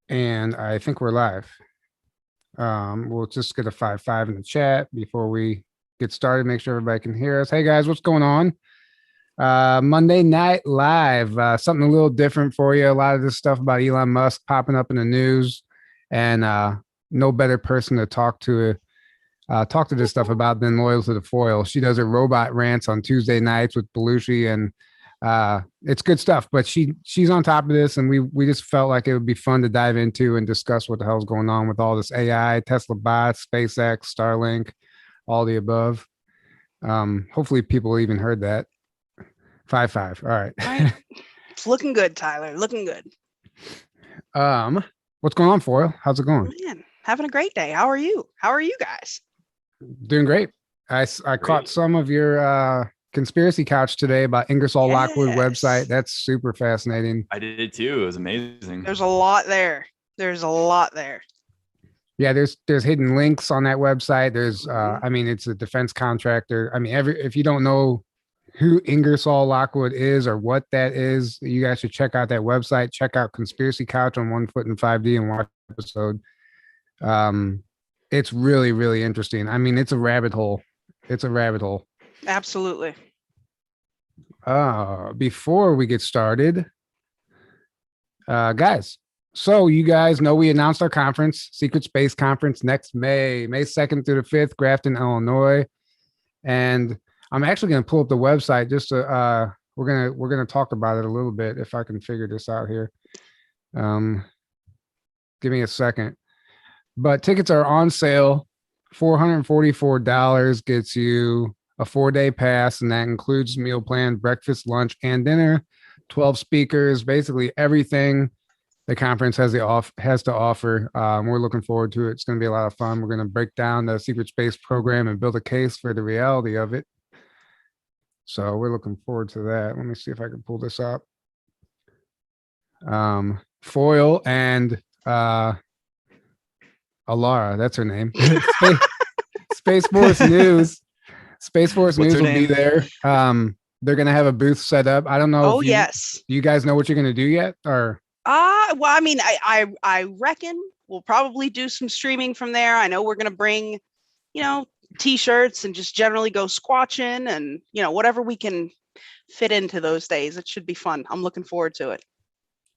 And I think we're live. We'll just get a 5-5 in the chat before we get started. Make sure everybody can hear us. Hey guys, what's going on? Monday Night Live. Something a little different for you. A lot of this stuff about Elon Musk popping up in the news, and no better person to talk to this stuff about than Loyal2ThaFoil. She does her robot rants on Tuesday nights with Belushi, and it's good stuff. But she's on top of this, and we just felt like it would be fun to dive into and discuss what the hell's going on with all this AI, Tesla bots, SpaceX, Starlink, all the above. Hopefully people even heard that. 5-5. All right. All right. It's looking good, Tyler. Looking good. What's going on, Foil? How's it going? Man, having a great day. How are you? How are you guys? Doing great. I caught some of your conspiracy couch today about Ingersoll Lockwood website. That's super fascinating. I did too. It was amazing. There's a lot there. Yeah, there's hidden links on that website. There's I mean, it's a defense contractor. I mean, if you don't know who Ingersoll Lockwood is or what that is, you guys should check out that website. Check out Conspiracy Couch on 1 Foot in 5D and watch the episode. It's really, really interesting. I mean, it's a rabbit hole. Absolutely. Before we get started, guys, so you guys know we announced our conference, Secret Space Conference, next May 2nd through the 5th, Grafton, Illinois. And I'm actually going to pull up the website just to we're gonna talk about it a little bit if I can figure this out here. Give me a second. But tickets are on sale. $444 gets you a 4-day pass, and that includes meal plan, breakfast, lunch, and dinner. 12 speakers, basically everything the conference has to offer. We're looking forward to it. It's going to be a lot of fun. We're going to break down the secret space program and build a case for the reality of it. So we're looking forward to that. Let me see if I can pull this up. Foil and Alara, that's her name. Space Force News. Space Force News will be there. They're gonna have a booth set up. I don't know. Oh, yes. Do you guys know what you're gonna do yet? Or well, I mean, I reckon we'll probably do some streaming from there. I know we're gonna bring, t-shirts and just generally go squatching and whatever we can fit into those days. It should be fun. I'm looking forward to it.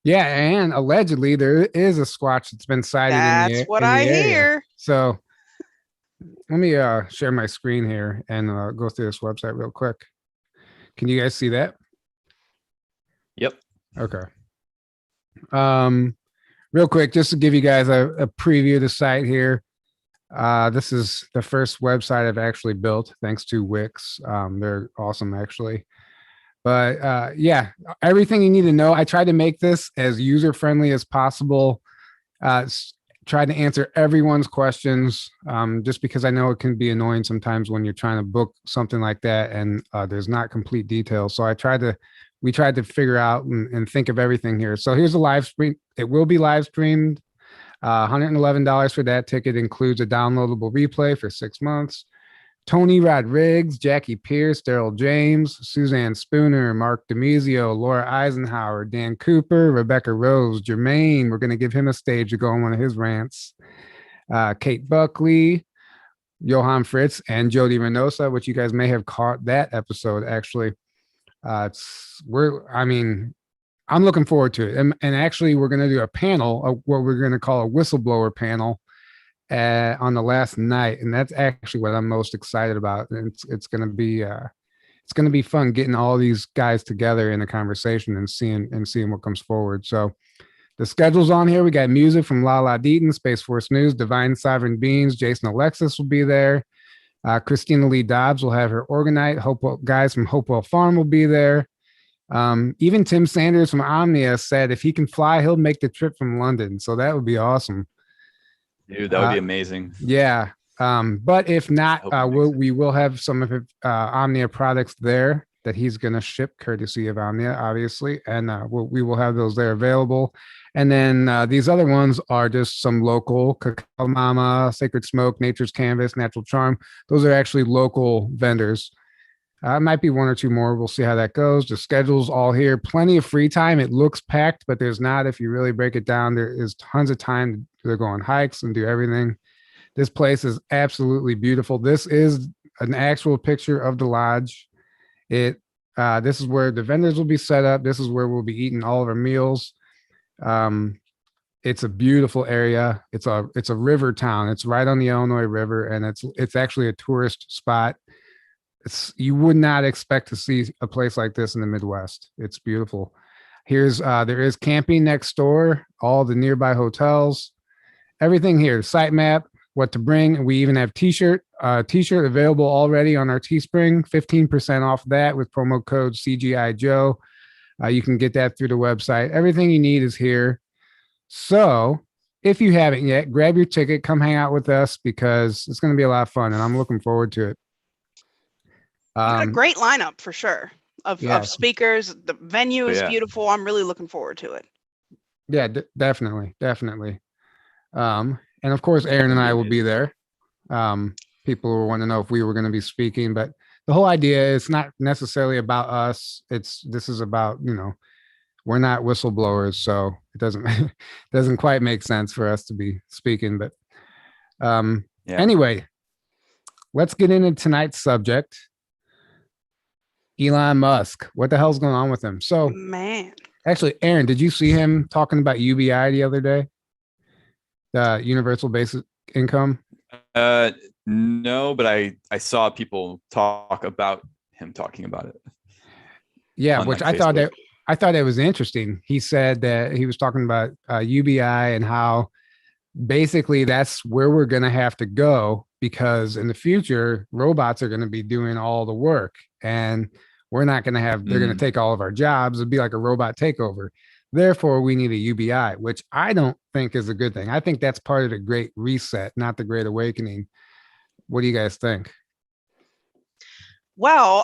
Yeah, and allegedly there is a squatch that's been sighted. That's what I hear. So let me share my screen here and go through this website real quick. Can you guys see that? Yep. Okay. Real quick, just to give you guys a preview of the site here. This is the first website I've actually built, thanks to Wix. They're awesome, actually. But yeah, everything you need to know. I tried to make this as user-friendly as possible. Tried to answer everyone's questions, just because I know it can be annoying sometimes when you're trying to book something like that and there's not complete details. So we tried to figure out and think of everything here. So here's a live stream. It will be live streamed. $111 for that ticket includes a downloadable replay for 6 months. Tony Rodriguez, Jackie Pierce, Daryl James, Suzanne Spooner, Mark DeMizio, Laura Eisenhower, Dan Cooper, Rebecca Rose, Jermaine. We're going to give him a stage to go on one of his rants. Kate Buckley, Johan Fritz, and Jody Reynosa, which you guys may have caught that episode. Actually, I'm looking forward to it. And actually, we're going to do a panel, what we're going to call a whistleblower panel on the last night. And that's actually what I'm most excited about. And it's going to be fun getting all these guys together in a conversation and seeing what comes forward. So the schedule's on here. We got music from Lala Deaton, Space Force News, Divine Sovereign Beings. Jason Alexis will be there. Christina Lee Dobbs will have her Organite. Guys from Hopewell Farm will be there. Even Tim Sanders from Omnia said if he can fly, he'll make the trip from London. So that would be awesome. Dude, that would be amazing. Yeah. But if not, we will have some of his Omnia products there that he's going to ship courtesy of Omnia, obviously. And we will have those there available. And then these other ones are just some local, Cacao Mama, Sacred Smoke, Nature's Canvas, Natural Charm. Those are actually local vendors. Might be one or two more. We'll see how that goes. The schedule's all here. Plenty of free time. It looks packed, but there's not. If you really break it down, there is tons of time to go on hikes and do everything. This place is absolutely beautiful. This is an actual picture of the lodge. This is where the vendors will be set up. This is where we'll be eating all of our meals. It's a beautiful area. It's a river town. It's right on the Illinois River, and it's actually a tourist spot. You would not expect to see a place like this in the Midwest. It's beautiful. There is camping next door, all the nearby hotels, everything here, site map, what to bring. We even have t-shirt available already on our Teespring, 15% off that with promo code CGI Joe. You can get that through the website. Everything you need is here. So if you haven't yet, grab your ticket, come hang out with us because it's going to be a lot of fun and I'm looking forward to it. You got a great lineup for sure of speakers. The venue is beautiful. I'm really looking forward to it. Yeah, definitely. And of course, Aaron and I will be there. People will want to know if we were going to be speaking, but the whole idea is not necessarily about us. This is about, we're not whistleblowers, so it doesn't quite make sense for us to be speaking. But anyway, let's get into tonight's subject. Elon Musk. What the hell's going on with him? So, man, actually, Aaron, did you see him talking about UBI the other day? The universal basic income? No, but I saw people talk about him talking about it. Yeah, which I thought that was interesting. He said that he was talking about UBI and how basically that's where we're going to have to go because in the future, robots are going to be doing all the work and we're not going to have, they're going to take all of our jobs. It'd be like a robot takeover. Therefore, we need a UBI, which I don't think is a good thing. I think that's part of the Great Reset, not the Great Awakening. What do you guys think? Well,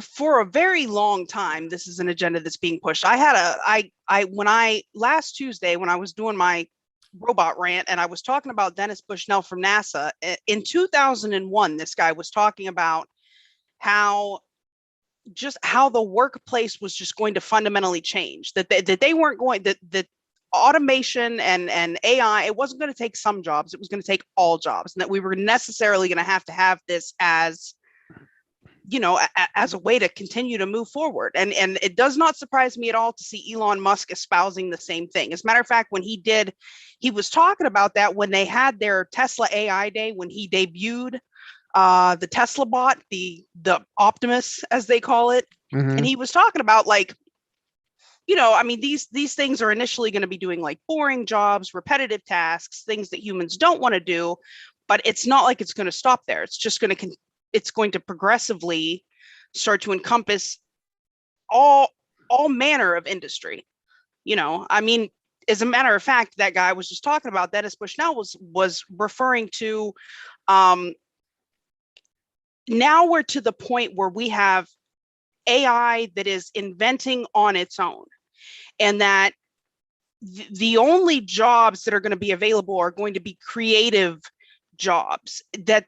for a very long time, this is an agenda that's being pushed. Last Tuesday, when I was doing my robot rant and I was talking about Dennis Bushnell from NASA in 2001, this guy was talking about how the workplace was just going to fundamentally change, that they weren't going, that automation and AI, it wasn't going to take some jobs, it was going to take all jobs, and that we were necessarily going to have this as as a way to continue to move forward. And it does not surprise me at all to see Elon Musk espousing the same thing. As a matter of fact, he was talking about that when they had their Tesla AI day, when he debuted the Tesla bot, the Optimus, as they call it. Mm-hmm. And he was talking about these things are initially going to be doing like boring jobs, repetitive tasks, things that humans don't want to do, but it's not like it's going to stop there. It's just going to progressively start to encompass all manner of industry. As a matter of fact, that guy was just talking about, Dennis Bushnell was referring to, now we're to the point where we have AI that is inventing on its own, and that the only jobs that are going to be available are going to be creative jobs, that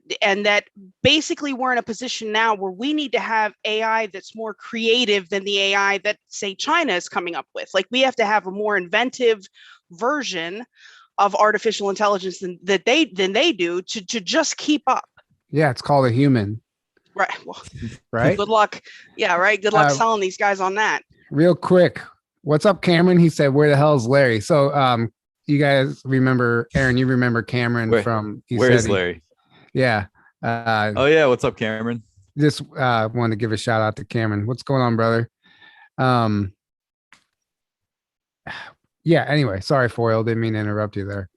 basically we're in a position now where we need to have AI that's more creative than the AI that, say, China is coming up with. Like, we have to have a more inventive version of artificial intelligence than they do to just keep up. Yeah, it's called a human. Right. Well, right. Good luck. Yeah, right. Good luck selling these guys on that. Real quick. What's up, Cameron? He said, where the hell is Larry? So you guys remember, Aaron, you remember Cameron where's Larry? Yeah. Oh yeah. What's up, Cameron? Just wanted to give a shout out to Cameron. What's going on, brother? Yeah. Anyway, sorry, Foil. Didn't mean to interrupt you there.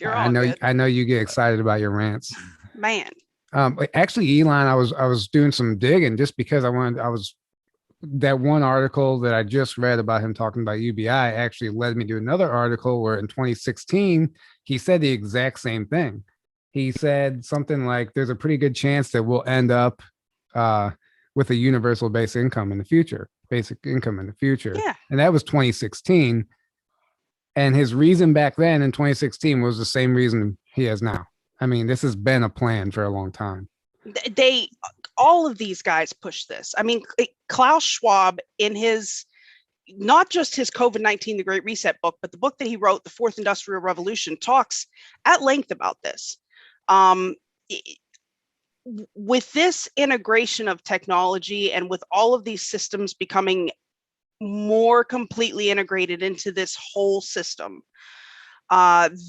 I know you get excited about your rants, man. Actually, Elon, I was doing some digging just because that one article that I just read about him talking about UBI actually led me to another article where in 2016, he said the exact same thing. He said something like, there's a pretty good chance that we'll end up with a universal basic income in the future. Yeah. And that was 2016. And his reason back then in 2016 was the same reason he has now. I mean, this has been a plan for a long time. all of these guys push this. I mean, Klaus Schwab, in his, not just his COVID-19, the Great Reset book, but the book that he wrote, The Fourth Industrial Revolution, talks at length about this. With this integration of technology and with all of these systems becoming more completely integrated into this whole system,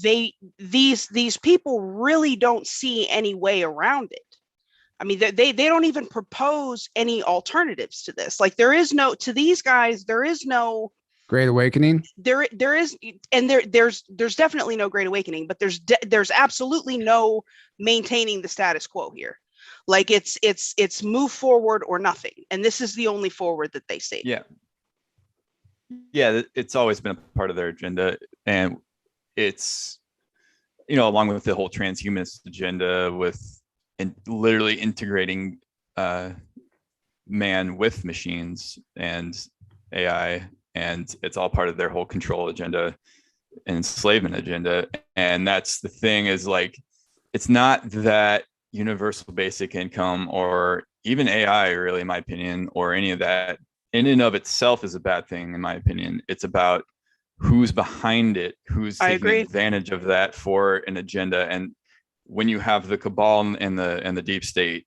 these people really don't see any way around it. I mean, they don't even propose any alternatives to this. Like, there is no, to these guys, there is no Great awakening. There is, and there's definitely no great awakening, but there's absolutely no maintaining the status quo here. Like, it's move forward or nothing, and this is the only forward that they see. Yeah, it's always been a part of their agenda, and it's, along with the whole transhumanist agenda, with literally integrating man with machines and AI, and it's all part of their whole control agenda and enslavement agenda. And that's the thing, is like, it's not that universal basic income or even AI, really, in my opinion, or any of that in and of itself is a bad thing, in my opinion. It's about who's behind it, who's taking advantage of that for an agenda. And when you have the cabal and the deep state,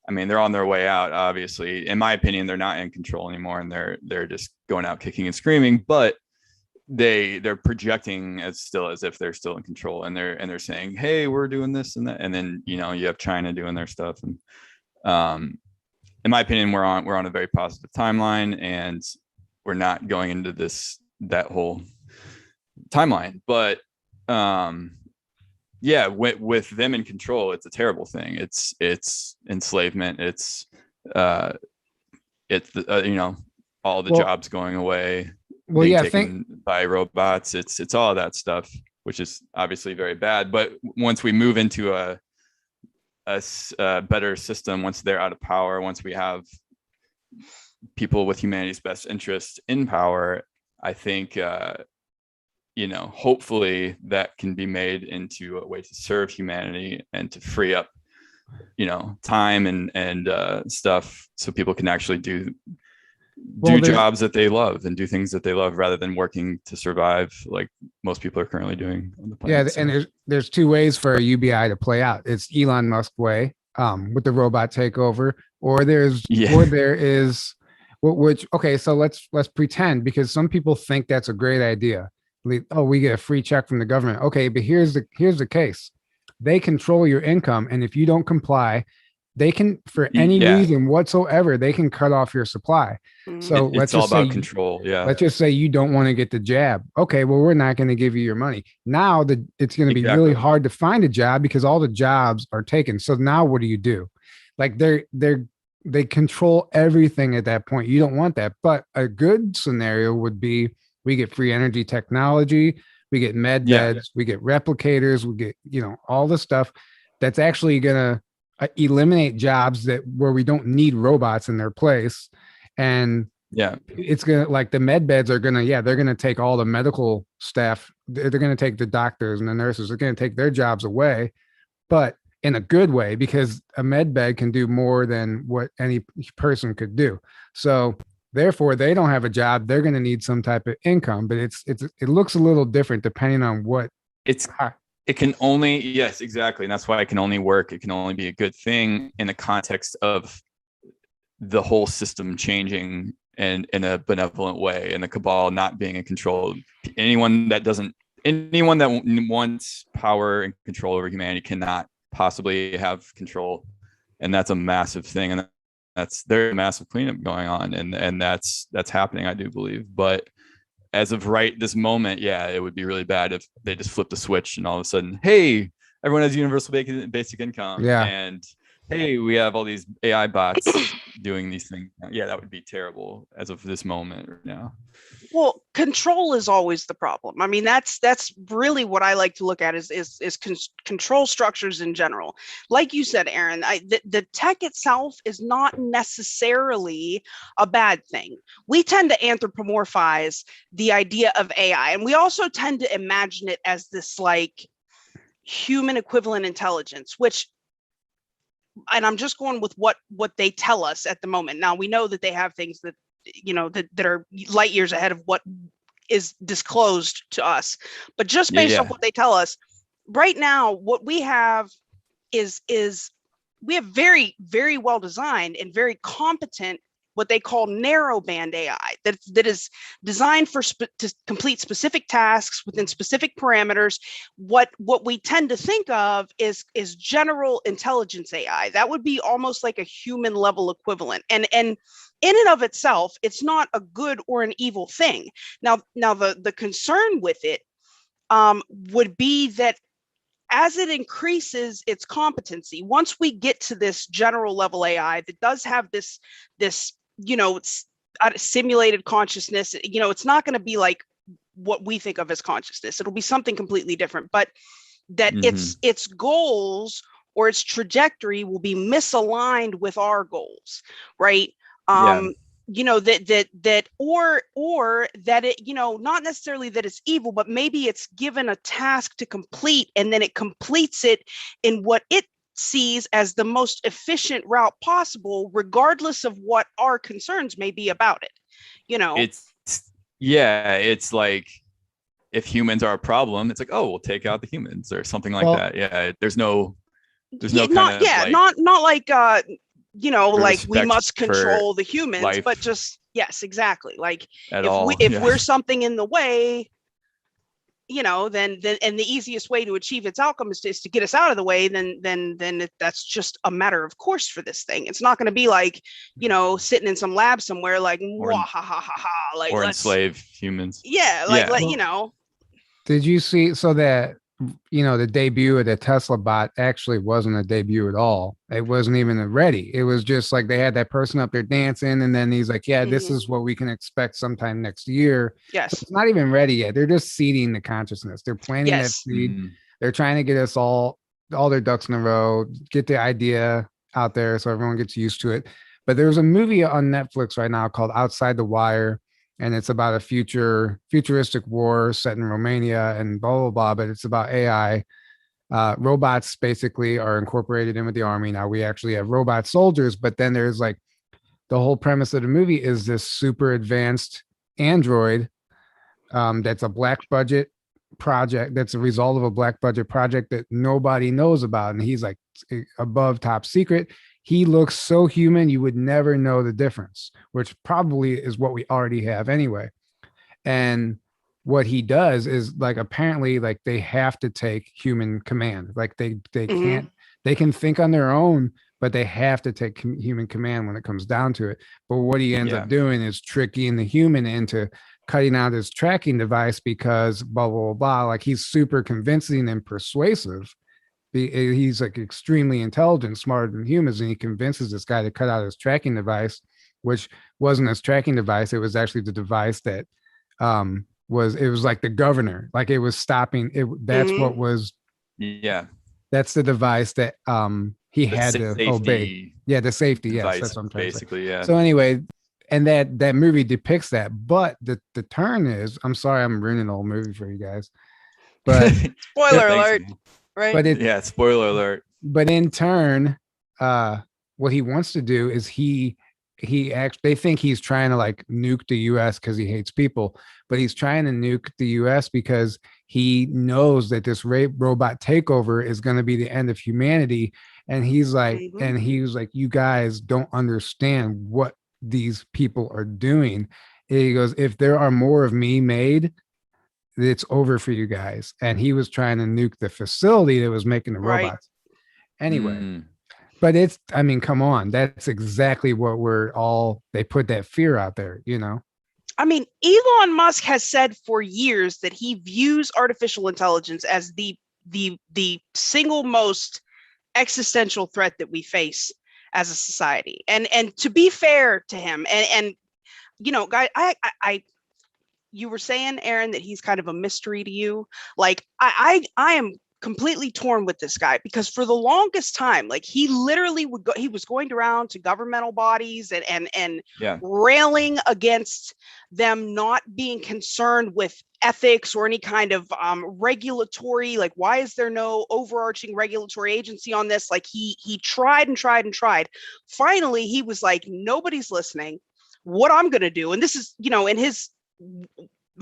I mean, they're on their way out, obviously. In my opinion, they're not in control anymore, and they're just going out kicking and screaming, but they're projecting as if they're still in control, and they're saying, hey, we're doing this and that. And then, you have China doing their stuff. And in my opinion, we're on a very positive timeline, and we're not going into that whole timeline. But yeah, with them in control, it's a terrible thing. It's enslavement. It's all the jobs going away, being taken by robots. It's all of that stuff, which is obviously very bad. But once we move into a better system, once they're out of power, once we have people with humanity's best interests in power, I think hopefully that can be made into a way to serve humanity and to free up, time and stuff, so people can actually do jobs that they love and do things that they love, rather than working to survive like most people are currently doing on the planet. Yeah, and there's two ways for a UBI to play out. It's Elon Musk way, with the robot takeover, or there is okay, so let's pretend, because some people think that's a great idea. Oh, we get a free check from the government. Okay, but here's the case. They control your income, and if you don't comply, they can, for any reason whatsoever, they can cut off your supply. So it's all about control. Yeah. Let's just say you don't want to get the jab. Okay, well, we're not going to give you your money. Now it's going to be really hard to find a job because all the jobs are taken. So now what do? Like, they control everything at that point. You don't want that. But a good scenario would be, we get free energy technology, we get med beds, we get replicators, we get, all the stuff that's actually going to eliminate jobs where we don't need robots in their place. And it's going to, like, the med beds are going to, they're going to take all the medical staff. They're going to take the doctors and the nurses. They're going to take their jobs away, but in a good way, because a med bed can do more than what any person could do. So therefore, they don't have a job. They're going to need some type of income, but it looks a little different depending on what it can only, yes, exactly. And that's why it can only work. It can only be a good thing in the context of the whole system changing and in a benevolent way, and the cabal not being in control. Anyone that wants power and control over humanity cannot possibly have control. And that's a massive thing. And there's a massive cleanup going on, and that's happening, I do believe. But as of right this moment, it would be really bad if they just flipped a switch and all of a sudden, hey, everyone has universal basic income, and hey, we have all these AI bots doing these things. That would be terrible as of this moment right now. Well, control is always the problem. I mean, that's really what I like to look at is control structures in general. Like you said, Aaron, the tech itself is not necessarily a bad thing. We tend to anthropomorphize the idea of AI, and we also tend to imagine it as this like human equivalent intelligence, which I'm just going with what they tell us at the moment. Now we know that they have things that, you know, that are light years ahead of what is disclosed to us, but just based off what they tell us right now, what we have is we have very, very well designed and very competent what they call narrowband AI that is designed to complete specific tasks within specific parameters. What we tend to think of is general intelligence AI. That would be almost like a human level equivalent. And in and of itself, it's not a good or an evil thing. Now the concern with it would be that as it increases its competency, once we get to this general level AI that does have this, you know, it's simulated consciousness, you know, it's not going to be like what we think of as consciousness. It'll be something completely different, but that its goals or its trajectory will be misaligned with our goals, right? You know, that or that it, you know, not necessarily that it's evil, but maybe it's given a task to complete and then it completes it in what it sees as the most efficient route possible, regardless of what our concerns may be about it. You know, it's like if humans are a problem, it's like, oh, we'll take out the humans or something like that. Yeah, there's no kind of not like you know, like we must respect control the humans, life but just, yes, exactly. Like if if we're something in the way, you know, then and the easiest way to achieve its outcome is to get us out of the way, then that's just a matter of course for this thing. It's not going to be like, you know, sitting in some lab somewhere like, like, or enslave humans. You know. Did you see, so that, you know, the debut of the Tesla bot actually wasn't a debut at all. It wasn't even ready. It was just like they had that person up there dancing, and then he's like, yeah, this is what we can expect sometime next year. Yes. So it's not even ready yet. They're just seeding the consciousness. They're planting that seed. They're trying to get us all their ducks in a row, get the idea out there so everyone gets used to it. But there's a movie on Netflix right now called Outside the Wire, and it's about a futuristic war set in Romania and blah, blah, blah, but it's about AI. Robots basically are incorporated in with the army. Now we actually have robot soldiers, but then there's like the whole premise of the movie is this super advanced android that's a black budget project, that's a result of a black budget project that nobody knows about. And he's like above top secret. He looks so human, you would never know the difference, which probably is what we already have anyway. And what he does is, like, apparently, like, they have to take human command. Like they can't, they can think on their own, but they have to take human command when it comes down to it. But what he ends up doing is tricking the human into cutting out his tracking device because blah, blah, blah, blah. Like, he's super convincing and persuasive. He's like extremely intelligent, smarter than humans, and he convinces this guy to cut out his tracking device, which wasn't his tracking device. It was actually the device that it was like the governor, like it was stopping it. That's what was, that's the device that he had to obey. Yeah, the safety. Yes, that's what I'm trying basically to say. So anyway, and that movie depicts that, but the turn is, I'm sorry, I'm ruining the whole movie for you guys, but spoiler alert. Right. But spoiler alert. But in turn, what he wants to do is they think he's trying to like nuke the US because he hates people, but he's trying to nuke the US because he knows that this robot takeover is going to be the end of humanity. And he's like, you guys don't understand what these people are doing. And he goes, if there are more of me made, it's over for you guys. And he was trying to nuke the facility that was making the robots. Anyway, but it's, I mean, come on, that's exactly what they put that fear out there, you know? I mean, Elon Musk has said for years that he views artificial intelligence as the single most existential threat that we face as a society. And to be fair to him, and you know, guy, I you were saying, Aaron, that he's kind of a mystery to you. Like I am completely torn with this guy, because for the longest time, like, he literally would go, he was going around to governmental bodies and Yeah. railing against them not being concerned with ethics or any kind of regulatory, like, why is there no overarching regulatory agency on this? Like, he tried and tried and tried. Finally, he was like, nobody's listening. What I'm going to do, and this is, you know, in his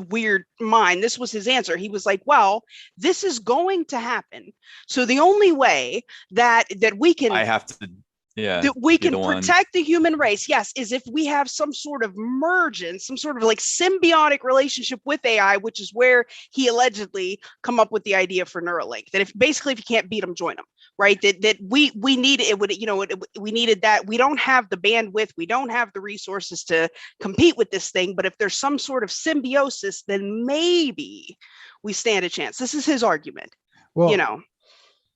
weird mind, this was his answer. He was like, well, this is going to happen, so the only way that we can, I have to, that we can protect the human race, yes, is if we have some sort of merge and some sort of like symbiotic relationship with AI, which is where he allegedly come up with the idea for Neuralink, that if you can't beat them, join them, right? That we need it, would, you know, we needed that. We don't have the bandwidth, we don't have the resources to compete with this thing, but if there's some sort of symbiosis, then maybe we stand a chance. This is his argument. Well, you know.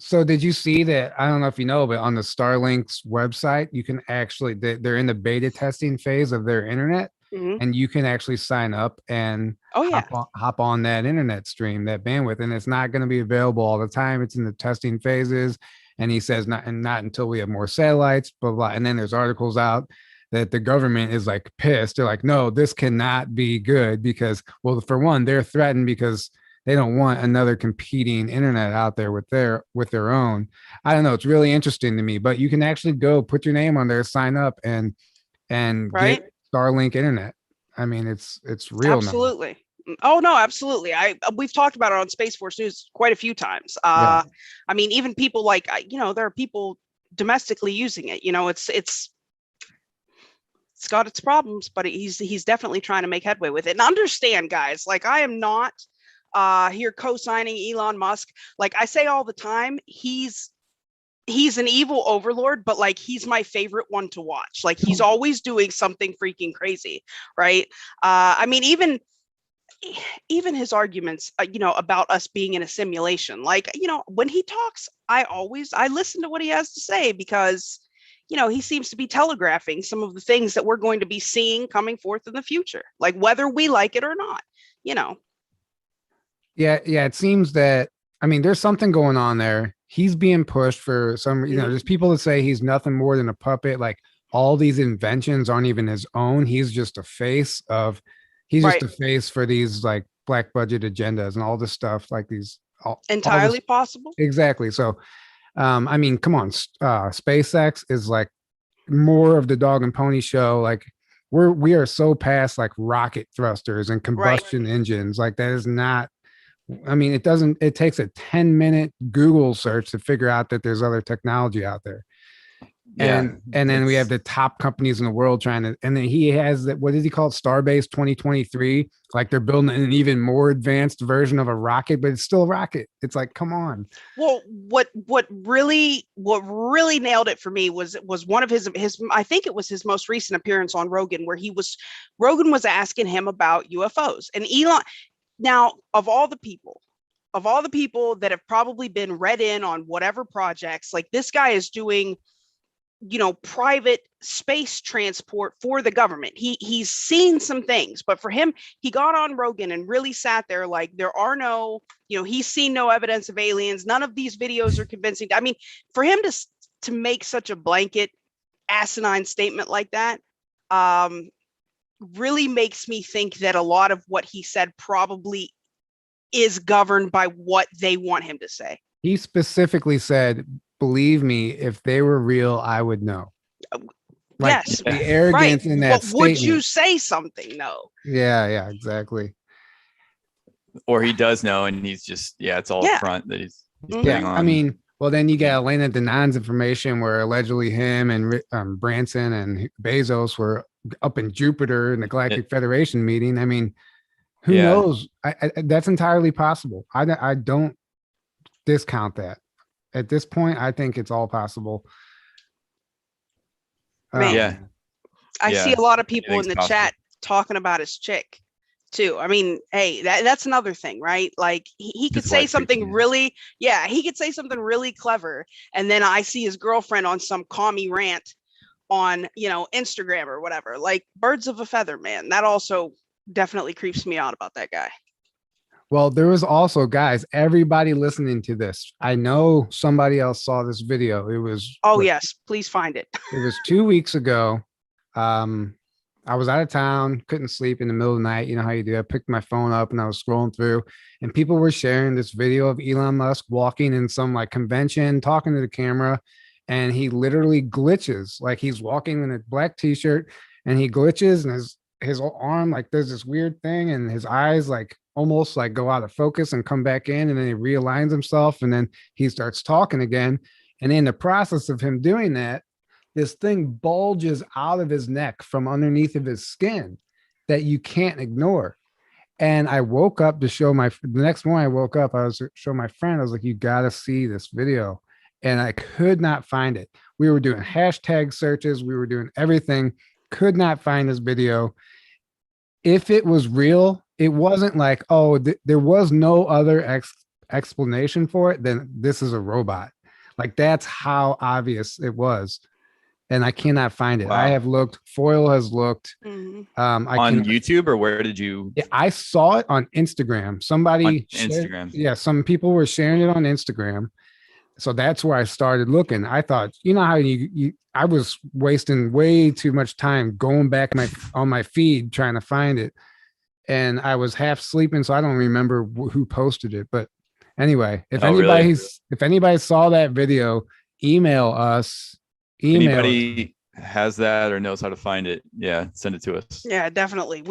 So did you see that? I don't know if you know, but on the Starlink's website, you can actually, they're in the beta testing phase of their internet, and you can actually sign up and hop on that internet stream, that bandwidth, and it's not going to be available all the time. It's in the testing phases, and he says not until we have more satellites, blah, blah. And then there's articles out that the government is like pissed. They're like, no, this cannot be good because, well, for one, they're threatened because they don't want another competing internet out there with their own. I don't know. It's really interesting to me, but you can actually go put your name on there, sign up, and get Starlink internet. I mean, it's real. Absolutely. Now. Oh no, absolutely. We've talked about it on Space Force News quite a few times. I mean, even people like, you know, there are people domestically using it. You know, it's got its problems, but he's definitely trying to make headway with it. And understand, guys, like, I am not here co-signing Elon Musk. Like I say all the time, he's an evil overlord, but like, he's my favorite one to watch. Like, he's always doing something freaking crazy, right? I mean, even his arguments, you know, about us being in a simulation, like, you know, when he talks, I listen to what he has to say, because, you know, he seems to be telegraphing some of the things that we're going to be seeing coming forth in the future, like whether we like it or not, you know. Yeah, it seems that, I mean, there's something going on there. He's being pushed for some, you know, there's people that say he's nothing more than a puppet. Like, all these inventions aren't even his own. He's just a face for these like black budget agendas and all this stuff, like these entirely possible. Exactly. So, I mean, come on, SpaceX is like more of the dog and pony show. Like, we are so past like rocket thrusters and combustion engines. Like, that is not, I mean, it takes a 10-minute Google search to figure out that there's other technology out there. And then we have the top companies in the world trying to, and then he has that, what does he call it? Starbase 2023. Like, they're building an even more advanced version of a rocket, but it's still a rocket. It's like, come on. Well, what really nailed it for me was one of his, I think it was his most recent appearance on Rogan, where Rogan was asking him about UFOs, and Elon. Now, of all the people that have probably been read in on whatever projects, like, this guy is doing, you know, private space transport for the government. He's seen some things, but for him, he got on Rogan and really sat there like, there are no, you know, he's seen no evidence of aliens. None of these videos are convincing. I mean, for him to make such a blanket asinine statement like that, really makes me think that a lot of what he said probably is governed by what they want him to say. He specifically said, believe me, if they were real, I would know. Like, yes. The arrogance in that statement. Would you say something? No. Yeah, exactly. Or he does know, and he's just, it's all front that he's putting on. I mean, well, then you got Elena Danon's information where allegedly him and Branson and Bezos were up in Jupiter in the Galactic Federation meeting. I mean, who knows? That's entirely possible. I don't discount that. At this point, I think it's all possible. I see a lot of people in the chat talking about his chick too. I mean, hey, that's another thing, right? Like, he could say something really, he could say something really clever, and then I see his girlfriend on some commie rant on, you know, Instagram or whatever. Like, birds of a feather, man. That also definitely creeps me out about that guy. Well, there was also, guys, everybody listening to this. I know somebody else saw this video. It was Oh yes, please find it. It was 2 weeks ago. I was out of town, couldn't sleep in the middle of the night. You know how you do. I picked my phone up and I was scrolling through, and people were sharing this video of Elon Musk walking in some like convention, talking to the camera, and he literally glitches. Like he's walking in a black t-shirt and he glitches, and his arm, like there's this weird thing, and his eyes like almost like go out of focus and come back in, and then he realigns himself, and then he starts talking again. And in the process of him doing that, this thing bulges out of his neck from underneath of his skin that you can't ignore. And I woke up to show the next morning I woke up, I was showing my friend, I was like, you got to see this video. And I could not find it. We were doing hashtag searches. We were doing everything. Could not find this video. If it was real, it wasn't like, oh, there was no other explanation for it than this is a robot. Like that's how obvious it was. And I cannot find it. Wow. I have looked. Foil has looked. Mhm. On YouTube, or where did you? Yeah, I saw it on Instagram. Somebody On shared- Instagram. Yeah, some people were sharing it on Instagram. So that's where I started looking. I thought, you know how I was wasting way too much time going back on my feed trying to find it, and I was half sleeping, so I don't remember who posted it. But anyway, if anybody saw that video, email us. Anybody has that or knows how to find it, yeah, send it to us. Yeah, definitely.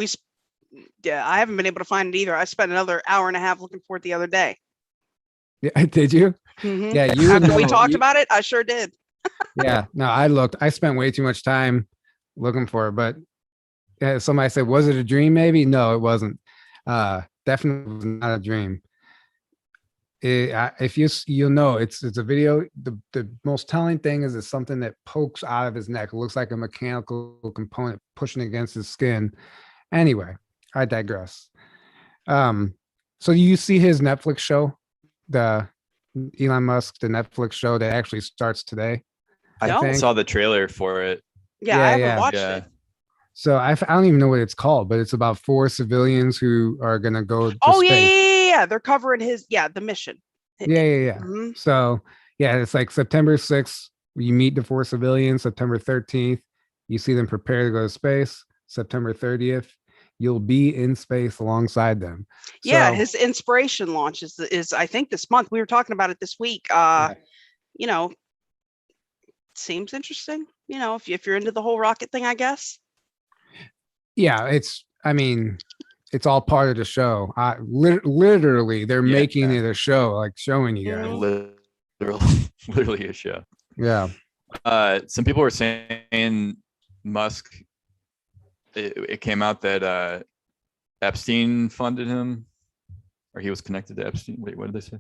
I haven't been able to find it either. I spent another hour and a half looking for it the other day. Yeah, did you? Mhm. Yeah, you After we talked about it, I sure did. Yeah, no, I looked. I spent way too much time looking for it, but somebody said, was it a dream? Maybe. No, it wasn't. Definitely was not a dream. If you'll know, it's a video. The most telling thing is it's something that pokes out of his neck. It looks like a mechanical component pushing against his skin. Anyway, I digress. So you see his Netflix show, the Elon Musk, the Netflix show that actually starts today. No. I saw the trailer for it. Yeah, I haven't yeah. watched Yeah. it. So I don't even know what it's called, but it's about 4 civilians who are gonna go to Oh space. yeah. They're covering the mission. Yeah. Mhm. So yeah, it's like September 6th, you meet the 4 civilians. September 13th, you see them prepare to go to space. September 30th, you'll be in space alongside them. Yeah, So, his inspiration launch is I think this month. We were talking about it this week. yeah. You know, seems interesting. You know, if you're into the whole rocket thing, I guess. Yeah, I mean, it's all part of the show. Literally, they're Yeah. making it a show, like showing you guys. Literally a show. Yeah. Some people were saying Musk, it came out that Epstein funded him, or he was connected to Epstein. Wait, what did they say?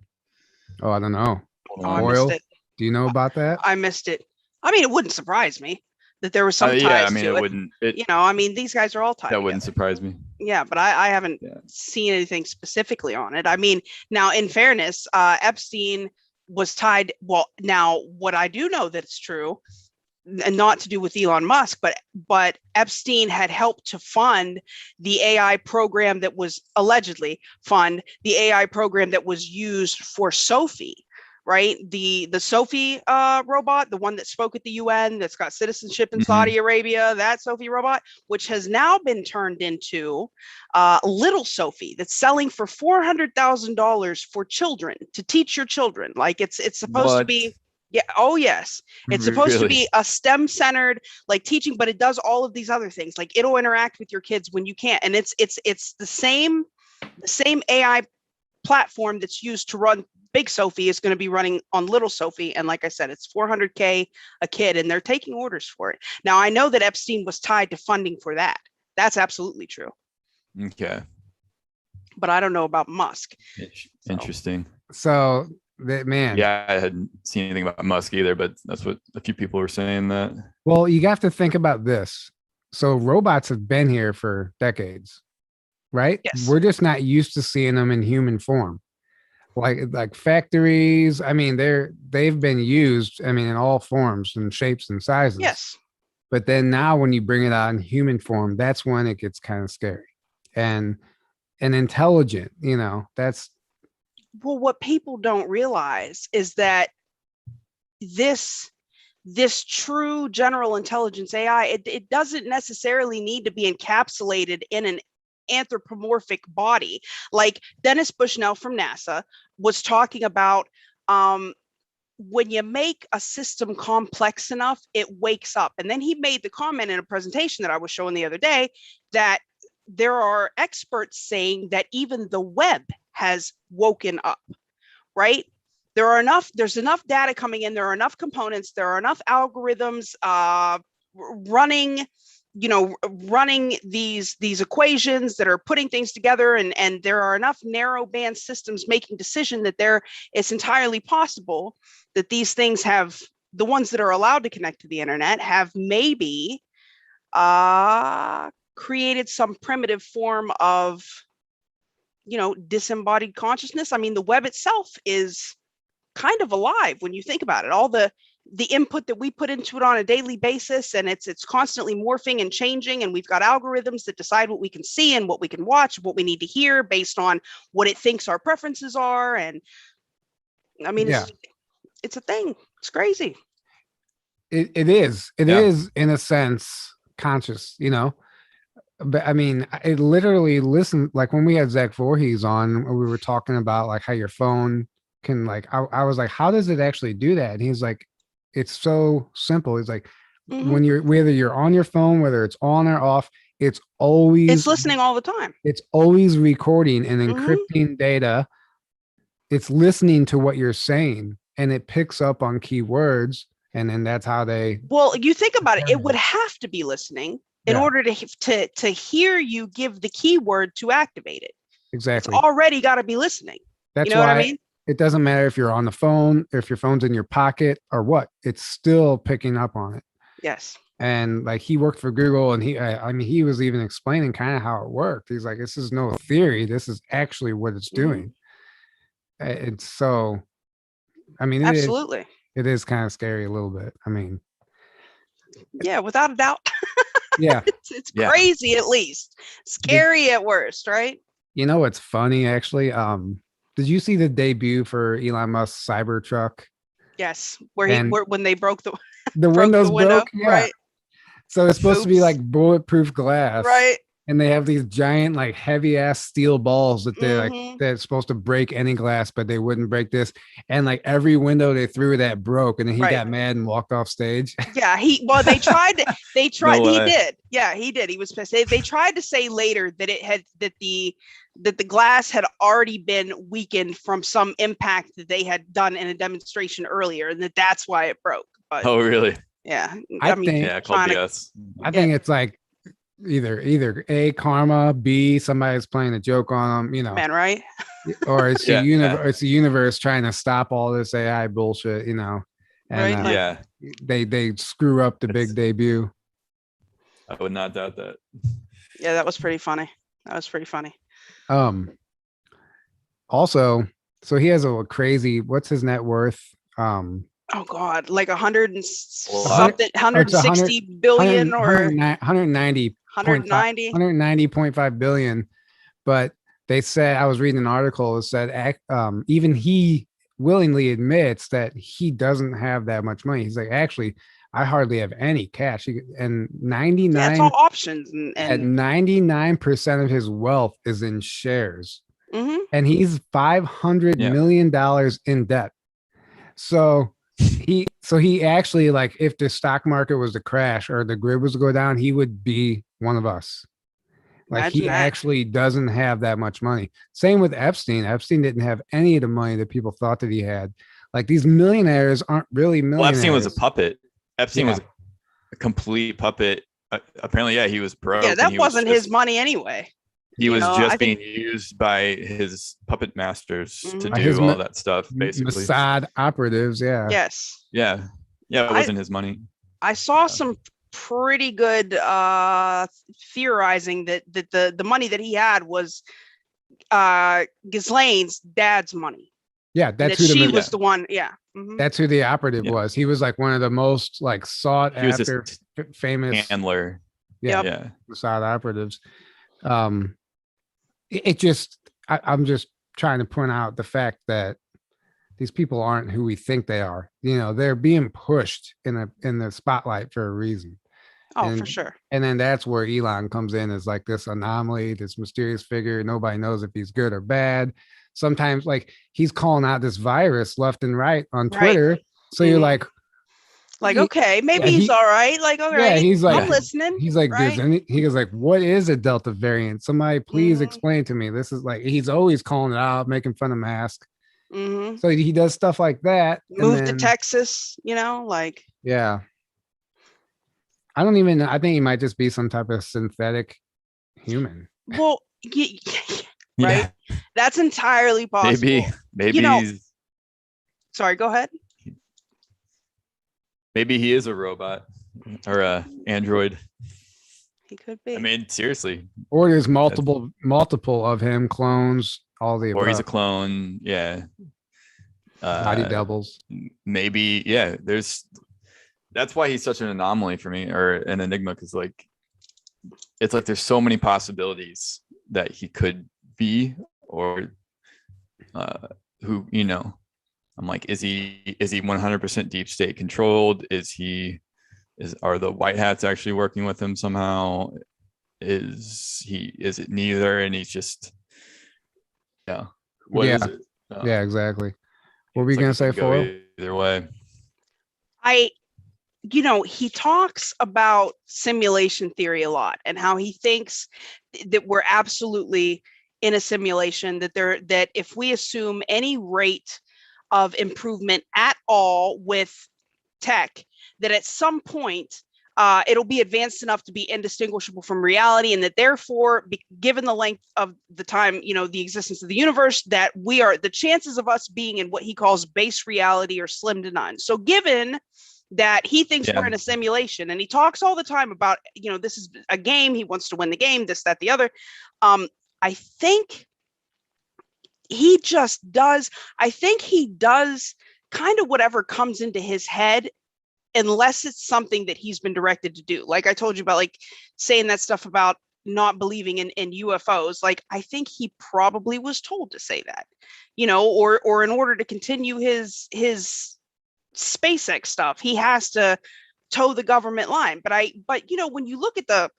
Oh, I don't know. Oh, I Oil? missed it. Do you know about that? I missed it. I mean, it wouldn't surprise me that there was some ties yeah, I mean, to it it. wouldn't. You know, I mean, these guys are all tied. That wouldn't together. surprise me. Yeah, but I haven't seen anything specifically on it. I mean, now in fairness, Epstein was tied. Well, now what I do know that it's true, and not to do with Elon Musk, but Epstein had helped to fund the AI program that was allegedly fund the AI program that was used for Sophie. Right, the Sophie robot, the one that spoke at the UN, that's got citizenship in Saudi Arabia, that Sophie robot, which has now been turned into little Sophie, that's selling for $400,000 for children, to teach your children. Like it's supposed to be. Yeah. Oh yes, it's supposed to be a STEM-centered like teaching, but it does all of these other things. Like it'll interact with your kids when you can't, and it's the same AI platform that's used to run Big Sophie is going to be running on Little Sophie. And like I said, it's $400K a kid, and they're taking orders for it. Now, I know that Epstein was tied to funding for that. That's absolutely true. Okay. But I don't know about Musk. Interesting. So, man. Yeah, I hadn't seen anything about Musk either, but that's what a few people were saying that. Well, you have to think about this. So robots have been here for decades, right? Yes. We're just not used to seeing them in human form. Like factories, I mean, they've been used, I mean, in all forms and shapes and sizes. Yes. But then now when you bring it out in human form, that's when it gets kind of scary. And and intelligent, that's Well, what people don't realize is that this true general intelligence AI, it doesn't necessarily need to be encapsulated in an anthropomorphic body. Like Dennis Bushnell from NASA was talking about, when you make a system complex enough, it wakes up. And then he made the comment in a presentation that I was showing the other day that there are experts saying that even the web has woken up, right? There's enough data coming in, there are enough components, there are enough algorithms running these equations that are putting things together, and there are enough narrow band systems making decision that it's entirely possible that these things have, the ones that are allowed to connect to the internet, have maybe created some primitive form of disembodied consciousness. I mean, the web itself is kind of alive when you think about it. All the input that we put into it on a daily basis, and it's constantly morphing and changing, and we've got algorithms that decide what we can see and what we can watch, what we need to hear based on what it thinks our preferences are. And I mean, it's a thing. It's crazy. It is in a sense conscious, but I mean, it literally listened, like when we had Zach Voorhees on, we were talking about like how your phone can, like, I was like, how does it actually do that? And he's like, it's so simple. He's like, when you're, whether you're on your phone, whether it's on or off, it's listening all the time. It's always recording and encrypting data. It's listening to what you're saying, and it picks up on keywords, and then that's how they. Well, you think about it, it would have to be listening in order to hear you give the keyword to activate it. Exactly. It's already got to be listening. That's what I mean? It doesn't matter if you're on the phone, if your phone's in your pocket or what, it's still picking up on it. Yes. And like, he worked for Google, and he was even explaining kind of how it worked. He's like, this is no theory. This is actually what it's doing. It's so, I mean, absolutely. It is kind of scary a little bit. I mean, yeah, without a doubt. Yeah. It's crazy at least. Scary at worst, right? What's funny actually? Did you see the debut for Elon Musk's Cybertruck? Yes, when they broke the windows broke, yeah. Right. So it's supposed to be like bulletproof glass, right? And they have these giant, like, heavy ass steel balls that they're like, that's supposed to break any glass, but they wouldn't break this. And like every window they threw that broke, and then he got mad and walked off stage. Yeah, he did. Yeah, he did. He was pissed. They tried to say later that the glass had already been weakened from some impact that they had done in a demonstration earlier, and that's why it broke. But, oh, really? Yeah. I think it's like either A, karma, B, somebody's playing a joke on them, Man, right? Or it's it's the universe trying to stop all this AI bullshit, and they screw up the big debut. I would not doubt that. Yeah, that was pretty funny. Also, so he has a crazy, what's his net worth? Oh God, like 100 and something, 160 billion or 190.5 billion. But they said, I was reading an article that said, even he willingly admits that he doesn't have that much money. He's like, actually, I hardly have any cash. And 99, that's all options. And 99% of his wealth is in shares. And he's $500 million in debt. So he actually, like, if the stock market was to crash or the grid was to go down, he would be one of us. Like, imagine he actually doesn't have that much money. Same with Epstein. Epstein didn't have any of the money that people thought that he had. Like, these millionaires aren't really millionaires. Well, Epstein was a puppet. Epstein was a complete puppet. Apparently, he was broke. Yeah, that wasn't his money anyway. He was just being used by his puppet masters to do all that stuff, basically. Mossad operatives, Yes. Yeah. Yeah, it wasn't his money. I saw some pretty good theorizing that the money that he had was Ghislaine's dad's money. Yeah, that's who she was the one. Yeah. That's who the operative was. He was like one of the most, like, sought after, famous handler. Mossad operatives. it just, I'm just trying to point out the fact that these people aren't who we think they are. They're being pushed in the spotlight for a reason. Oh, for And sure. and then that's where Elon comes in as like this anomaly, this mysterious figure. Nobody knows if he's good or bad. Sometimes like he's calling out this virus left and right on Right. Twitter. So you're like, okay, maybe yeah, he's all right. Like, all right, he's like, I'm listening. He's like, right? he goes like, what is a Delta variant? Somebody please explain to me. This is like, he's always calling it out, making fun of Musk. So he does stuff like that. Move to Texas, like. Yeah. I don't even, I think he might just be some type of synthetic human. Well, right. That's entirely possible. Maybe sorry, go ahead. Maybe he is a robot or a android. He could be. I mean, seriously. Or there's multiple of him, clones, all the above. Or he's a clone. Yeah. Body doubles. Maybe, yeah. That's why he's such an anomaly for me, or an enigma, because like it's like there's so many possibilities that he could be, or who, I'm like, is he 100% deep state controlled? Are the white hats actually working with him somehow? Is it neither? And he's just, what is it? Yeah, exactly. What were you going to say, Foil? Either way. He talks about simulation theory a lot, and how he thinks that we're absolutely in a simulation, that if we assume any rate of improvement at all with tech, that at some point it'll be advanced enough to be indistinguishable from reality, and that therefore, given the length of the time, the existence of the universe, that the chances of us being in what he calls base reality are slim to none. So given that he thinks we're in a simulation, and he talks all the time about, this is a game, he wants to win the game, this, that, the other. I think he does kind of whatever comes into his head, unless it's something that he's been directed to do. Like I told you about, like saying that stuff about not believing in UFOs. Like, I think he probably was told to say that, or in order to continue his SpaceX stuff, he has to toe the government line. But when you look at the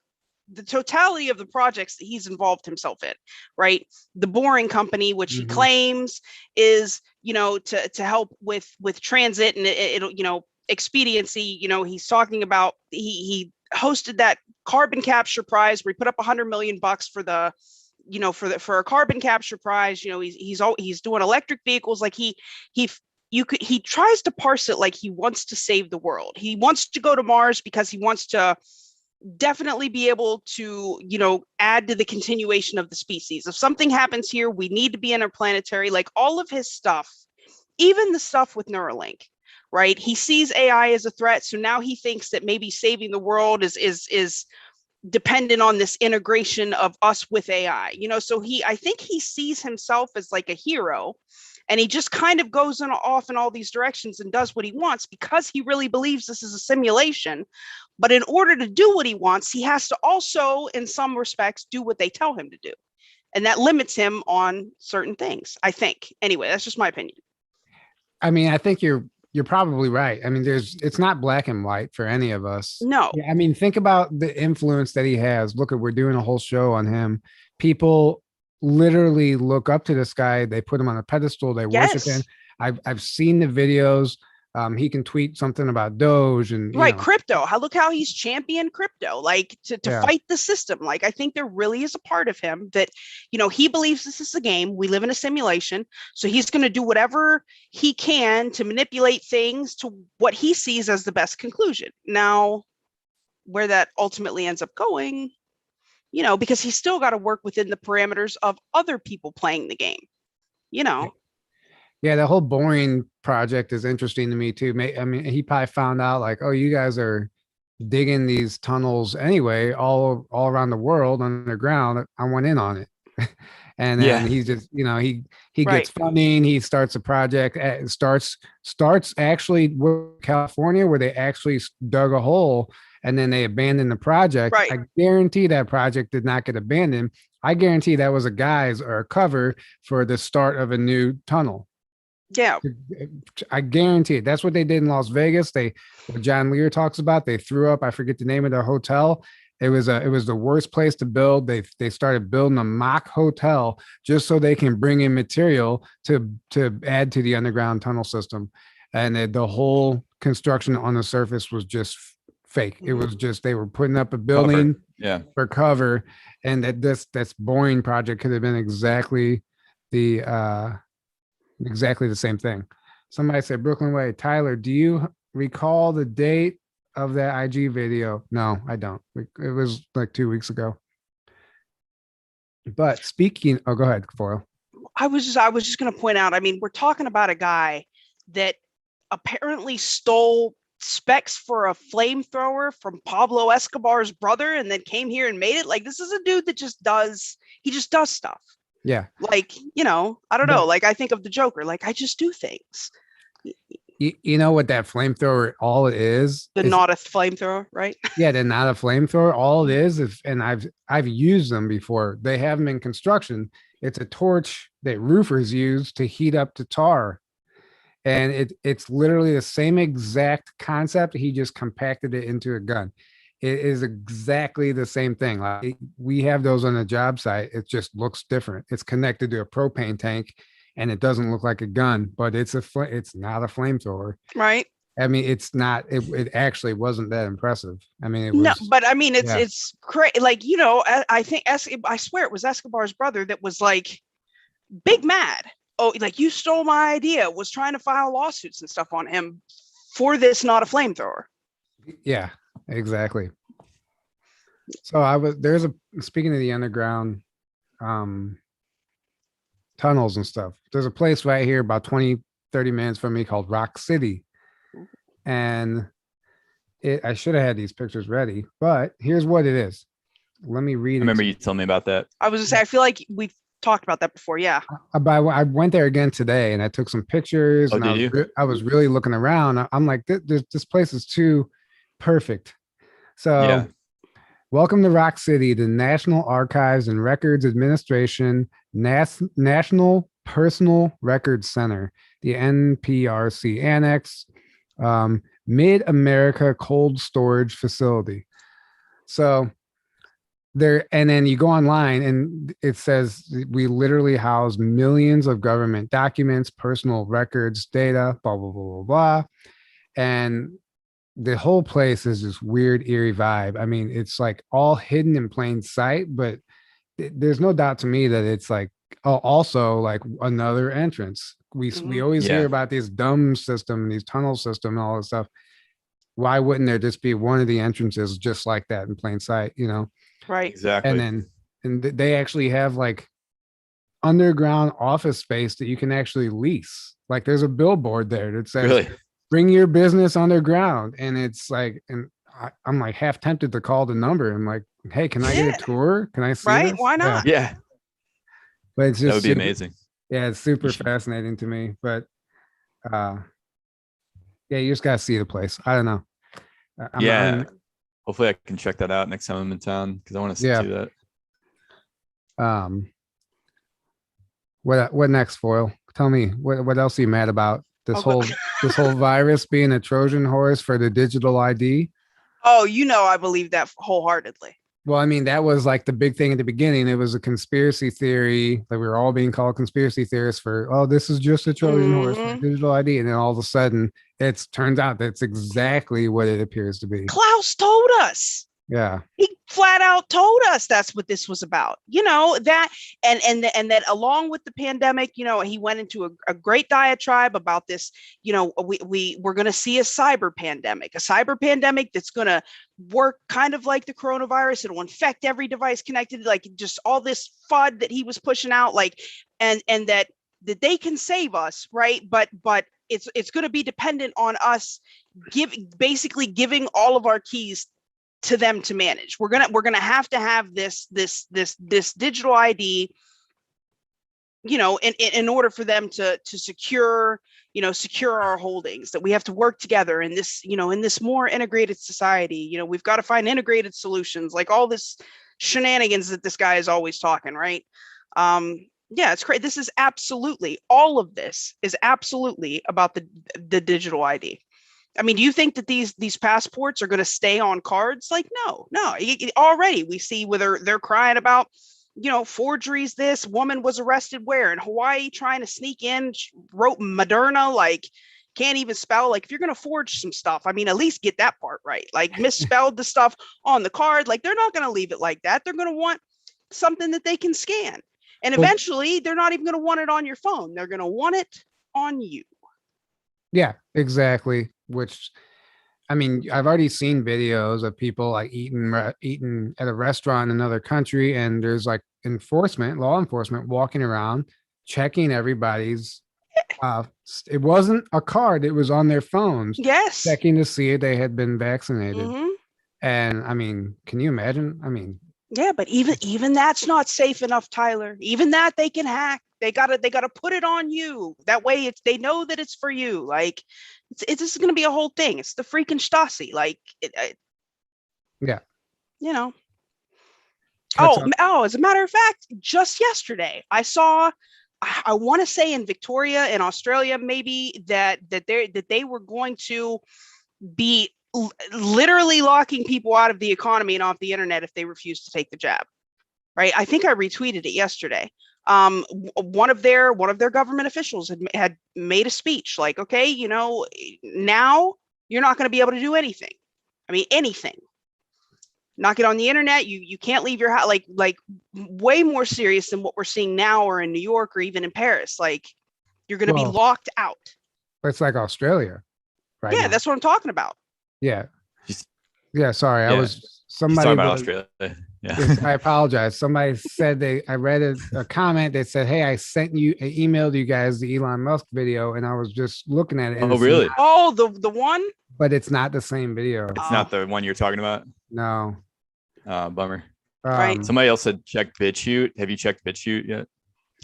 totality of the projects that he's involved himself in, right? The Boring Company, which he claims is, to help with transit and it'll, expediency. He's talking about, he hosted that carbon capture prize where he put up $100 million for the, for a carbon capture prize. He's doing electric vehicles. Like he tries to parse it like he wants to save the world. He wants to go to Mars because he wants to definitely be able to, add to the continuation of the species. If something happens here, we need to be interplanetary. Like all of his stuff, even the stuff with Neuralink, right? He sees AI as a threat. So now he thinks that maybe saving the world is dependent on this integration of us with AI, so I think he sees himself as like a hero. And he just kind of goes off in all these directions and does what he wants because he really believes this is a simulation. But in order to do what he wants, he has to also, in some respects, do what they tell him to do. And that limits him on certain things, I think. Anyway, that's just my opinion. I mean, I think you're probably right. I mean, it's not black and white for any of us. No. I mean, think about the influence that he has. Look, we're doing a whole show on him. People literally look up to this guy. They put him on a pedestal. They worship him. I've seen the videos. He can tweet something about Doge and crypto. Look how he's championed crypto, like to fight the system. Like, I think there really is a part of him that, he believes this is a game. We live in a simulation. So he's going to do whatever he can to manipulate things to what he sees as the best conclusion. Now, where that ultimately ends up going, because he's still got to work within the parameters of other people playing the game, Yeah, the whole Boring project is interesting to me too. I mean, he probably found out like, oh, you guys are digging these tunnels anyway, all around the world underground. I went in on it. And then he's just, he gets funding. He starts a project, starts actually with California where they actually dug a hole and then they abandoned the project. Right. I guarantee that project did not get abandoned. I guarantee that was a guise or a cover for the start of a new tunnel. Yeah. I guarantee it. That's what they did in Las Vegas. What John Lear talks about, they threw up, I forget the name of the hotel. It was the worst place to build. They started building a mock hotel just so they can bring in material to add to the underground tunnel system. And the whole construction on the surface was just fake. It was just, they were putting up a building for cover. And that's boring project could have been exactly the same thing. Somebody said Brooklyn Way. Tyler, do you recall the date of that IG video? No, I don't. It was like 2 weeks ago. But speaking, go ahead, Foil. I was just going to point out, I mean, we're talking about a guy that apparently stole specs for a flamethrower from Pablo Escobar's brother and then came here and made it. Like, this is a dude that just does stuff. Yeah. Like, I don't know. Like, I think of the Joker, like, I just do things. You know what that flamethrower, all it is? Not a flamethrower, right? Yeah, they're not a flamethrower. All it is, and I've used them before. They have them in construction. It's a torch that roofers use to heat up the tar. And it's literally the same exact concept. He just compacted it into a gun. It is exactly the same thing. Like, we have those on the job site. It just looks different. It's connected to a propane tank, and it doesn't look like a gun, but it's not a flamethrower. Right. I mean, it's not. It actually wasn't that impressive. I mean, it was. No, but I mean, it's great. Like, I think I swear it was Escobar's brother that was like big mad. Oh, like, you stole my idea. Was trying to file lawsuits and stuff on him for this, not a flamethrower. Yeah, exactly. So speaking of the underground tunnels and stuff, there's a place right here about 20-30 minutes from me called Rock City. And I should have had these pictures ready, but here's what it is. Let me read it. I remember you told me about that. I was gonna say, I feel like we've talked about that before. Yeah. I went there again today and I took some pictures. Oh, and did you? I was really looking around. I'm like, this place is too perfect. So welcome to Rock City, the National Archives and Records Administration National Personal Records Center, the NPRC Annex, Mid-America Cold Storage Facility. So there, and then you go online and it says we literally house millions of government documents, personal records, data, blah, blah, blah, blah, blah. And the whole place is this weird, eerie vibe. I mean, it's like all hidden in plain sight, but there's no doubt to me that it's like also like another entrance. We always hear about this dumb system, these tunnel system, and all this stuff. Why wouldn't there just be one of the entrances just like that in plain sight? Right. Exactly. And they actually have like underground office space that you can actually lease. Like, there's a billboard there that says, really? Bring your business underground. And it's like, and I'm like half tempted to call the number. I'm like, hey, can I get a tour? Can I see Right? this? Why not? Yeah. But it's just That would be amazing. Yeah, it's super fascinating to me. But you just gotta see the place. I don't know. Hopefully I can check that out next time I'm in town, because I want to see that. What next, Foil? Tell me what else are you mad about? This whole virus being a Trojan horse for the digital ID. Oh, I believe that wholeheartedly. Well, I mean, that was like the big thing at the beginning. It was a conspiracy theory that we were all being called conspiracy theorists for, this is just a Trojan horse for digital ID. And then all of a sudden it turns out that's exactly what it appears to be. Klaus told us. Yeah. He flat out told us that's what this was about. That and that along with the pandemic, he went into a great diatribe about this. We're going to see a cyber pandemic that's going to work kind of like the coronavirus. It'll infect every device connected, like just all this FUD that he was pushing out, like, and that they can save us, right? But it's going to be dependent on us basically giving all of our keys to them to manage. We're gonna have to have this digital ID, in order for them to secure, secure our holdings, that we have to work together in this, in this more integrated society. We've got to find integrated solutions, like all this shenanigans that this guy is always talking, right? Yeah, it's great. This is absolutely, all of this is absolutely about the digital ID. I mean, do you think that these passports are going to stay on cards? Like, no. Already we see whether they're crying about, forgeries. This woman was arrested where? In Hawaii, trying to sneak in, wrote Moderna, like can't even spell. Like, if you're going to forge some stuff, I mean, at least get that part right. Like, misspelled the stuff on the card. Like, they're not going to leave it like that. They're going to want something that they can scan. And eventually they're not even going to want it on your phone. They're going to want it on you. Yeah, exactly. Which, I mean, I've already seen videos of people like eating at a restaurant in another country, and there's like law enforcement walking around checking everybody's. It wasn't a card; it was on their phones. Yes, checking to see if they had been vaccinated. Mm-hmm. And I mean, can you imagine? I mean, yeah, but even that's not safe enough, Tyler. Even that they can hack. They gotta put it on you. That way, they know that it's for you. Like, this is gonna be a whole thing. It's the freaking Stasi. Like, yeah. Oh, as a matter of fact, just yesterday I saw. I want to say in Victoria, in Australia, maybe that they were going to be literally locking people out of the economy and off the internet if they refuse to take the jab. Right? I think I retweeted it yesterday. One of their government officials had made a speech like, okay, now you're not going to be able to do anything. I mean, anything. Not get on the internet. You can't leave your house. Like way more serious than what we're seeing now, or in New York, or even in Paris. Like, you're going to be locked out. It's like Australia, right? Yeah, now. That's what I'm talking about. Yeah. Yeah. Sorry, Yeah. I was somebody talking about Australia. Yeah. I apologize. Somebody said I read a comment that said, "Hey, I emailed you guys the Elon Musk video," and I was just looking at it. Oh, really? The one? But it's not the same video. It's not the one you're talking about. No. Bummer. Right. Somebody else said check BitChute. Have you checked BitChute yet?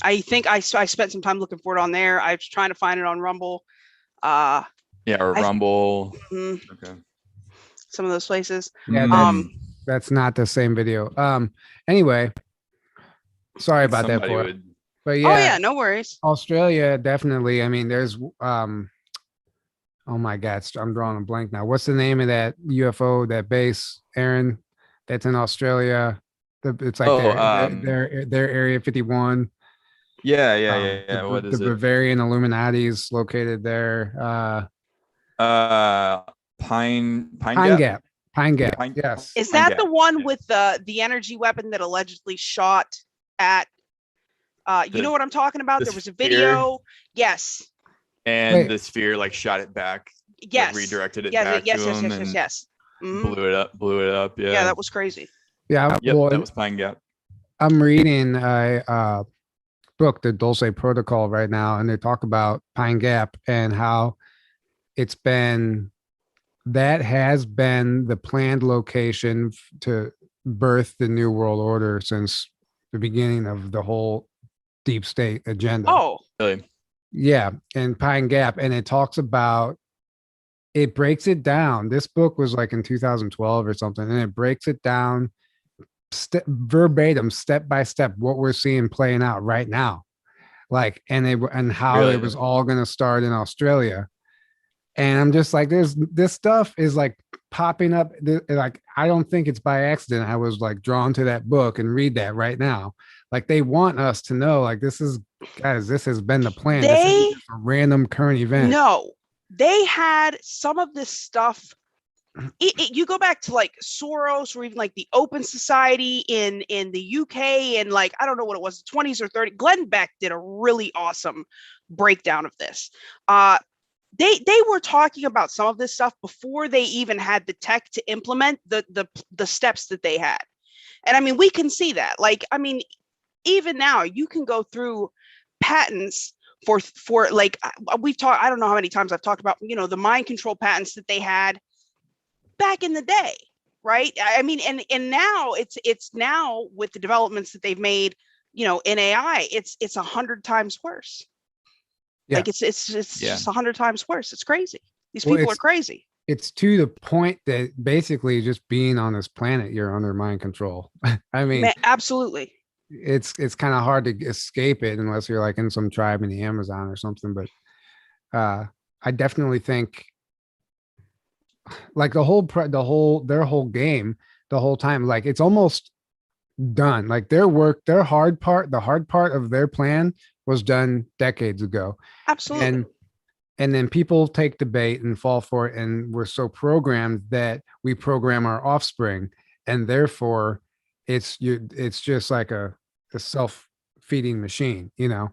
I think I spent some time looking for it on there. I was trying to find it on Rumble. Or Rumble. Okay. Some of those places. Yeah. That's not the same video. Anyway, sorry about that. But yeah. Oh yeah, no worries. Australia, definitely. I mean, there's oh my God, I'm drawing a blank now. What's the name of that UFO, that base, Aaron? That's in Australia. It's like their Area 51. Yeah. What is it? The Bavarian Illuminati's located there. Pine Gap. Yes. Is that the one with the energy weapon that allegedly shot at? You know what I'm talking about? There was a video. Yes. And the sphere shot it back. Yes. Redirected it back to him. Yes. Mm-hmm. Blew it up. Yeah. Yeah, that was crazy. Yeah. Yep, that was Pine Gap. I'm reading a book, The Dulce Protocol, right now, and they talk about Pine Gap and how that has been the planned location to birth the New World Order since the beginning of the whole deep state agenda. Oh, really? Yeah, and Pine Gap, and it breaks it down. This book was like in 2012 or something, and it breaks it down verbatim, step by step, what we're seeing playing out right now, and how it was all going to start in Australia. And I'm just like, this stuff is like popping up. Like, I don't think it's by accident. I was like drawn to that book and read that right now. Like, they want us to know, like, this has been the plan. This isn't just a random current event. No, they had some of this stuff. You go back to like Soros, or even like the Open Society in the UK, and like, I don't know what it was, 20s or 30s. Glenn Beck did a really awesome breakdown of this. They were talking about some of this stuff before they even had the tech to implement the steps that they had. And I mean, we can see that. Like, I mean, even now you can go through patents for like, we've talked, I don't know how many times I've talked about, the mind control patents that they had back in the day, right? I mean, and now it's now with the developments that they've made, in AI, it's 100 times worse. Yeah. Like it's Yeah. just 100 times worse. It's crazy. These Well, people are crazy. It's to the point that basically just being on this planet, you're under mind control. I mean, Absolutely. it's kind of hard to escape it unless you're like in some tribe in the Amazon or something. But I definitely think like their whole game, the whole time, like it's almost done. Like their work, the hard part of their plan was done decades ago. Absolutely. And then people take the bait and fall for it, and we're so programmed that we program our offspring, and therefore it's just like a self-feeding machine, you know.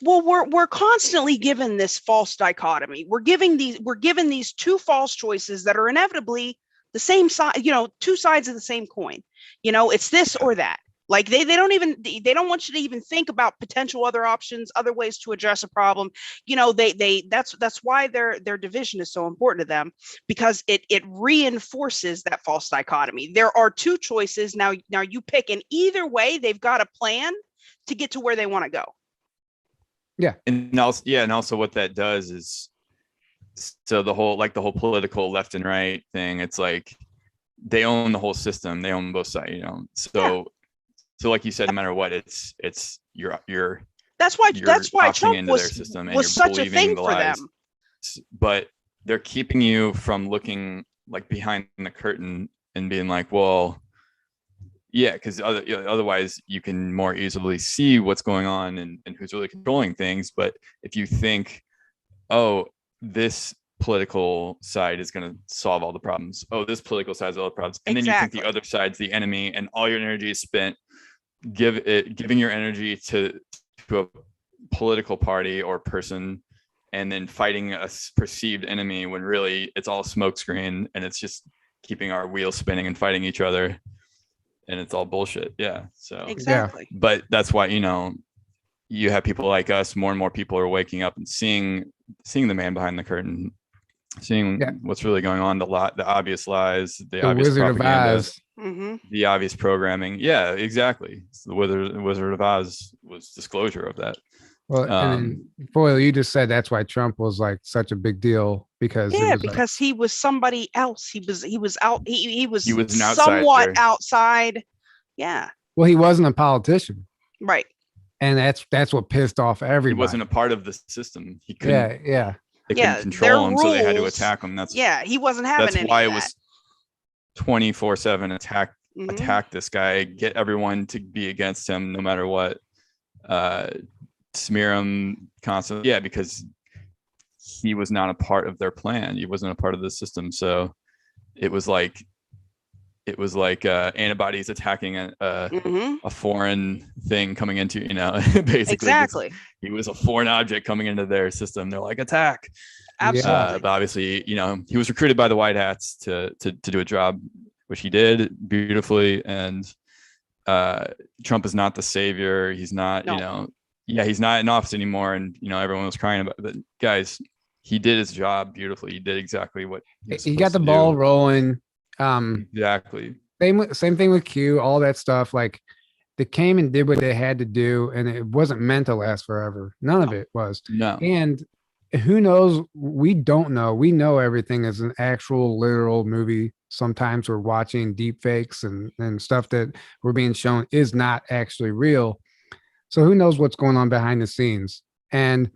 Well, we're constantly given this false dichotomy. We're given these two false choices that are inevitably the same side, two sides of the same coin. It's this or that. Like they don't want you to even think about potential other options, other ways to address a problem. That's why their division is so important to them, because it reinforces that false dichotomy. There are two choices. Now you pick, and either way, they've got a plan to get to where they want to go. Yeah. And also what that does is, so the whole political left and right thing, it's like they own the whole system. They own both sides, So like you said, no matter what, it's you're that's why Trump was system, was such a thing for them. But they're keeping you from looking like behind the curtain and being like, well, yeah, because otherwise you can more easily see what's going on and who's really controlling things. But if you think, oh, this political side is going to solve all the problems, oh, this political side is all the problems, and then you think the other side's the enemy, and all your energy is spent giving your energy to a political party or person, and then fighting a perceived enemy when really it's all smokescreen and it's just keeping our wheels spinning and fighting each other, and it's all bullshit. Yeah. So exactly. Yeah. But that's why you have people like us. More and more people are waking up and seeing the man behind the curtain, seeing what's really going on, the obvious lies, the obvious Wizard propaganda. of Oz. Mm-hmm. The obvious programming. Yeah, exactly. So the Wizard of Oz was disclosure of that. Well, and then, Foyle, you just said that's why Trump was like such a big deal, because he was somebody else. He was somewhat outside. Yeah. Well, he wasn't a politician, right? And that's what pissed off everybody. He wasn't a part of the system. He couldn't. Yeah. They couldn't control him, so they had to attack him. He wasn't having. That's why it was 24/7 attack this guy, get everyone to be against him no matter what, smear him constantly. Yeah, because he was not a part of their plan. He wasn't a part of the system. So it was like antibodies attacking a foreign thing coming into, basically. Exactly. He was a foreign object coming into their system. They're like, attack. Absolutely. But obviously, he was recruited by the White Hats to do a job, which he did beautifully. And Trump is not the savior. He's not, he's not in office anymore. And, everyone was crying about it. But guys, he did his job beautifully. He did exactly what he got the ball rolling. Exactly. Same thing with Q, all that stuff. Like they came and did what they had to do, and it wasn't meant to last forever. None of it was. No. And who knows? We don't know. We know everything is an actual literal movie. Sometimes we're watching deep fakes and stuff that we're being shown is not actually real. So who knows what's going on behind the scenes? And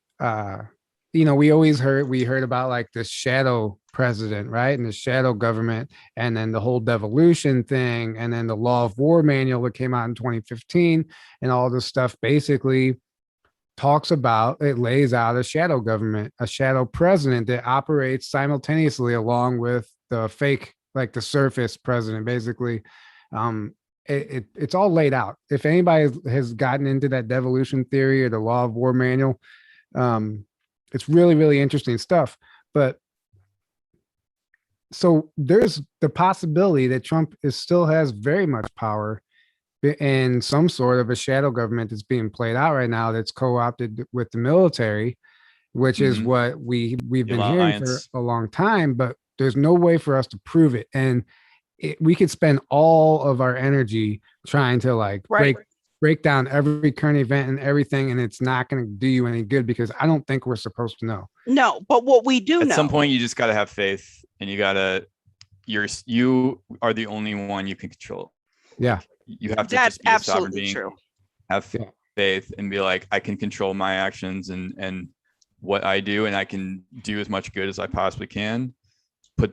we heard about like the shadow president, right? And the shadow government, and then the whole devolution thing, and then the law of war manual that came out in 2015, and all this stuff basically lays out a shadow government, a shadow president that operates simultaneously along with the fake, like the surface president, basically. It's all laid out. If anybody has gotten into that devolution theory or the law of war manual, it's really, really interesting stuff. But so there's the possibility that Trump still has very much power in some sort of a shadow government that's being played out right now, that's co-opted with the military, which is what we've been hearing for a long time, but there's no way for us to prove it. And we could spend all of our energy trying to break down every current event and everything, and it's not going to do you any good because I don't think we're supposed to know. No, but what we do At know, some point, you just got to have faith, and you are the only one you can control. Yeah. You have to that's just be a sovereign absolutely being, true. have Yeah. faith, and be like, I can control my actions and what I do, and I can do as much good as I possibly can.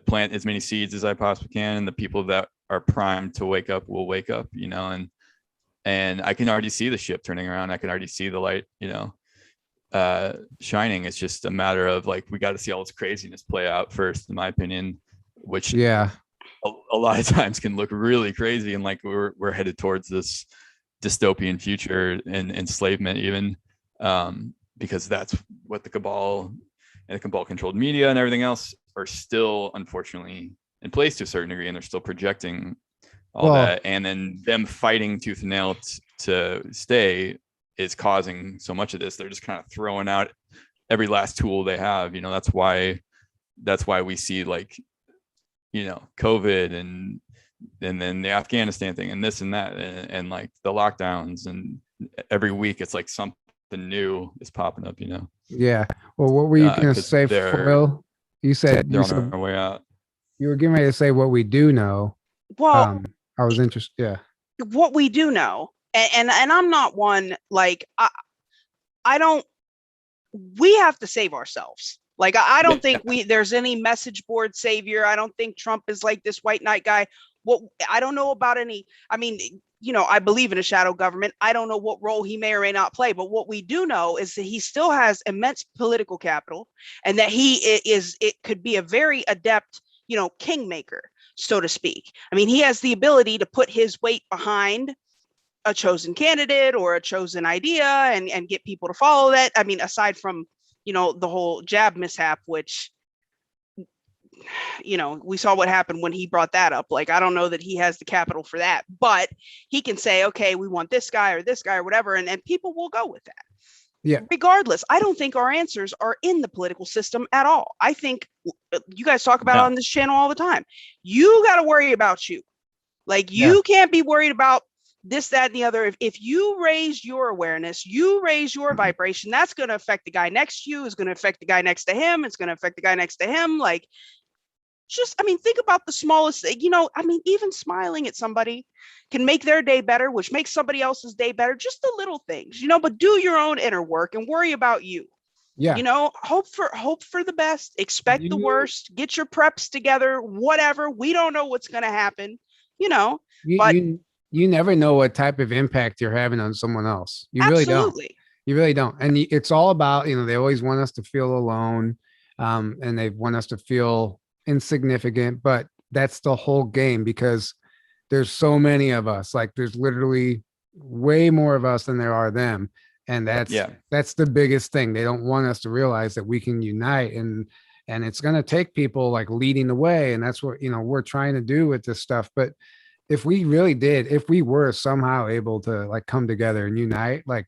Plant as many seeds as I possibly can, and the people that are primed to wake up will wake up, and I can already see the ship turning around. I can already see the light, shining. It's just a matter of like, we got to see all this craziness play out first, in my opinion, which Yeah. a lot of times can look really crazy. And like, we're headed towards this dystopian future and enslavement even, because that's what the cabal and the cabal controlled media and everything else are still unfortunately in place to a certain degree. And they're still projecting all that, and then them fighting tooth and nail to stay is causing so much of this. They're just kind of throwing out every last tool they have. That's why we see like, COVID and then the Afghanistan thing and this and that and like the lockdowns, and every week it's like something new is popping up. Yeah. Well, what were you going to say, Foil? You said they're on their way out. You were getting ready to say what we do know. Well, I was interested. Yeah. What we do know, and I'm not one, like, I don't, we have to save ourselves. Like, I don't think there's any message board savior. I don't think Trump is like this white knight guy. I don't know about any, I mean, I believe in a shadow government. I don't know what role he may or may not play, but what we do know is that he still has immense political capital, and that it could be a very adept, kingmaker, so to speak. I mean, he has the ability to put his weight behind a chosen candidate or a chosen idea and get people to follow that. I mean, aside from, the whole jab mishap, which, we saw what happened when he brought that up. Like, I don't know that he has the capital for that, but he can say, okay, we want this guy or whatever, and people will go with that. Yeah. Regardless, I don't think our answers are in the political system at all. I think you guys talk about it on this channel all the time. You got to worry about you. Like, you can't be worried about this, that, and the other. If you raise your awareness, you raise your vibration, that's going to affect the guy next to you, is going to affect the guy next to him, it's going to affect the guy next to him. Like, just, think about the smallest thing, even smiling at somebody can make their day better, which makes somebody else's day better. Just the little things, but do your own inner work and worry about you. Yeah. Hope for the best, expect the worst, get your preps together, whatever. We don't know what's going to happen, but you never know what type of impact you're having on someone else. You really don't. You really don't. And it's all about, they always want us to feel alone. And they want us to feel insignificant, but that's the whole game, because there's so many of us. Like, there's literally way more of us than there are them. And that's the biggest thing. They don't want us to realize that we can unite, and it's going to take people like leading the way. And that's what, we're trying to do with this stuff. But if we were somehow able to like come together and unite, like,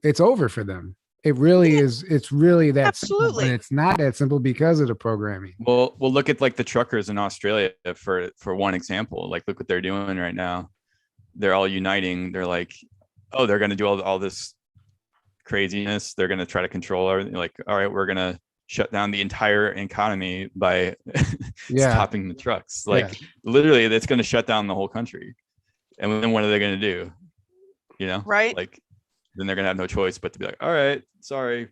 it's over for them. It really is. It's really that simple, but it's not that simple because of the programming. Well, we'll look at like the truckers in Australia for one example. Like, look what they're doing right now. They're all uniting. They're like, oh, they're going to do all this craziness. They're going to try to control everything. Like, all right, we're going to shut down the entire economy by stopping the trucks. Like, literally, that's going to shut down the whole country. And then what are they going to do? Right? Like, then they're going to have no choice but to be like, all right, sorry,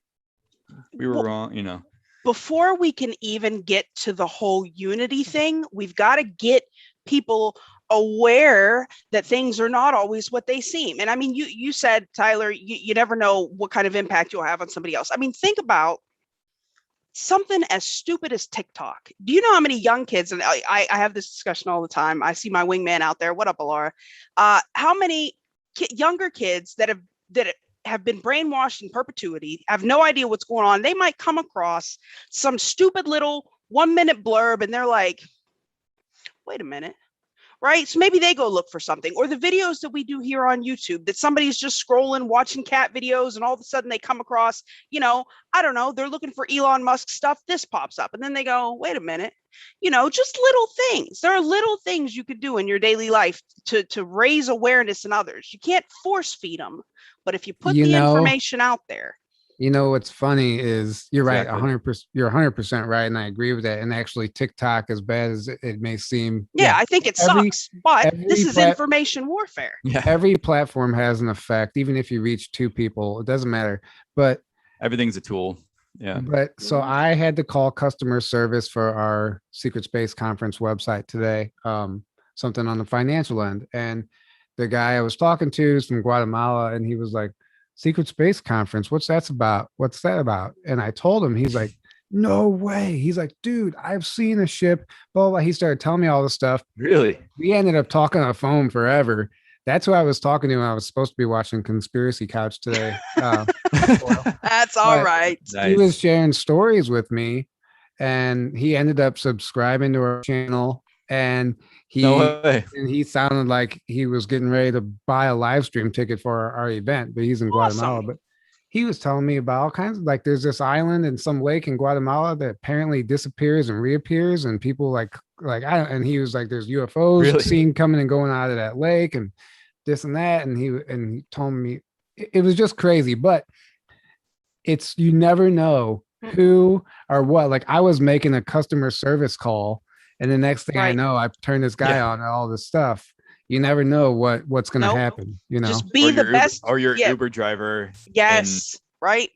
we were wrong, Before we can even get to the whole unity thing, we've got to get people aware that things are not always what they seem. And I mean, you said, Tyler, you never know what kind of impact you'll have on somebody else. I mean, think about something as stupid as TikTok. Do you know how many young kids, and I have this discussion all the time. I see my wingman out there. What up, Alara? How many younger kids that have been brainwashed in perpetuity, have no idea what's going on. They might come across some stupid little 1-minute blurb and they're like, wait a minute, right? So maybe they go look for something, or the videos that we do here on YouTube that somebody's just scrolling, watching cat videos, and all of a sudden they come across, I don't know, they're looking for Elon Musk stuff. This pops up, and then they go, wait a minute, just little things. There are little things you could do in your daily life to raise awareness in others. You can't force feed them, but if you put the information out there. What's funny is you're right, Exactly. 100%. You're 100% right, and I agree with that. And actually, TikTok, as bad as it may seem, Yeah, I think it sucks, but this is information warfare. Yeah. Every platform has an effect, even if you reach 2 people, it doesn't matter. But everything's a tool. Yeah. But so I had to call customer service for our Secret Space conference website today, something on the financial end, and the guy I was talking to is from Guatemala, and he was like, Secret Space Conference, what's that about? And I told him, he's like, no way. He's like, dude, I've seen a ship, blah, blah. He started telling me all this stuff. Really? We ended up talking on the phone forever. That's who I was talking to when I was supposed to be watching Conspiracy Couch today. That's all right. Nice. He was sharing stories with me, and he ended up subscribing to our channel, and he sounded like he was getting ready to buy a live stream ticket for our event, but he's in Guatemala. But he was telling me about all kinds of, like, there's this island in some lake in Guatemala that apparently disappears and reappears, and people and he was like, there's UFOs seen coming and going out of that lake and this and that. And he told me it was just crazy, but you never know who or what. Like, I was making a customer service call, and the next thing I know, I turned this guy on and all this stuff. You never know what's going to happen. Just be the best, or your Uber driver. Yes, right.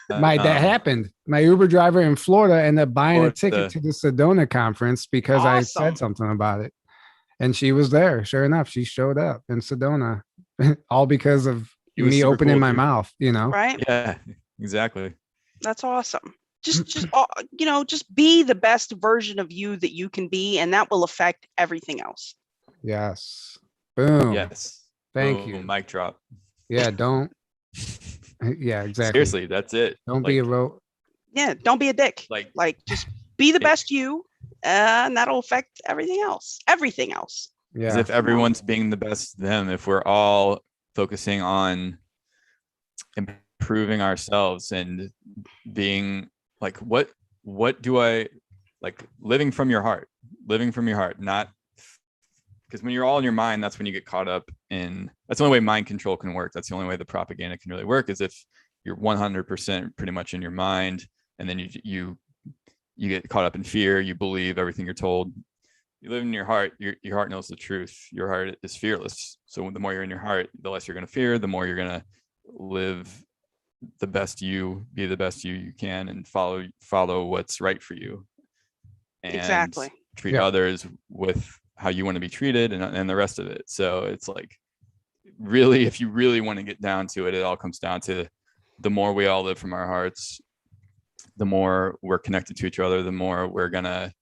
That happened. My Uber driver in Florida ended up buying a ticket to the Sedona conference because I said something about it, and she was there. Sure enough, she showed up in Sedona, all because of me opening my mouth. Right? Yeah, exactly. That's awesome. Just be the best version of you that you can be, and that will affect everything else. Yes. Boom. Yes. Thank you. Mic drop. Yeah. Don't. Yeah, exactly. Seriously, that's it. Don't be a Yeah. Don't be a dick. Like just be the best you, and that'll affect everything else. Everything else. Yeah. As if everyone's being the best them. If we're all focusing on improving ourselves and being like, what do I like? Living from your heart, not because when you're all in your mind, that's when you get caught up in. That's the only way mind control can work. That's the only way the propaganda can really work, is if you're 100% pretty much in your mind, and then you get caught up in fear. You believe everything you're told. You live in your heart. Your heart knows the truth. Your heart is fearless. So the more you're in your heart, the less you're going to fear. The more you're going to live the best you, be the best you can, and follow what's right for you, and exactly treat others with how you want to be treated, and the rest of it. So it's like, really, if you really want to get down to it, it all comes down to the more we all live from our hearts, the more we're connected to each other, the more we're gonna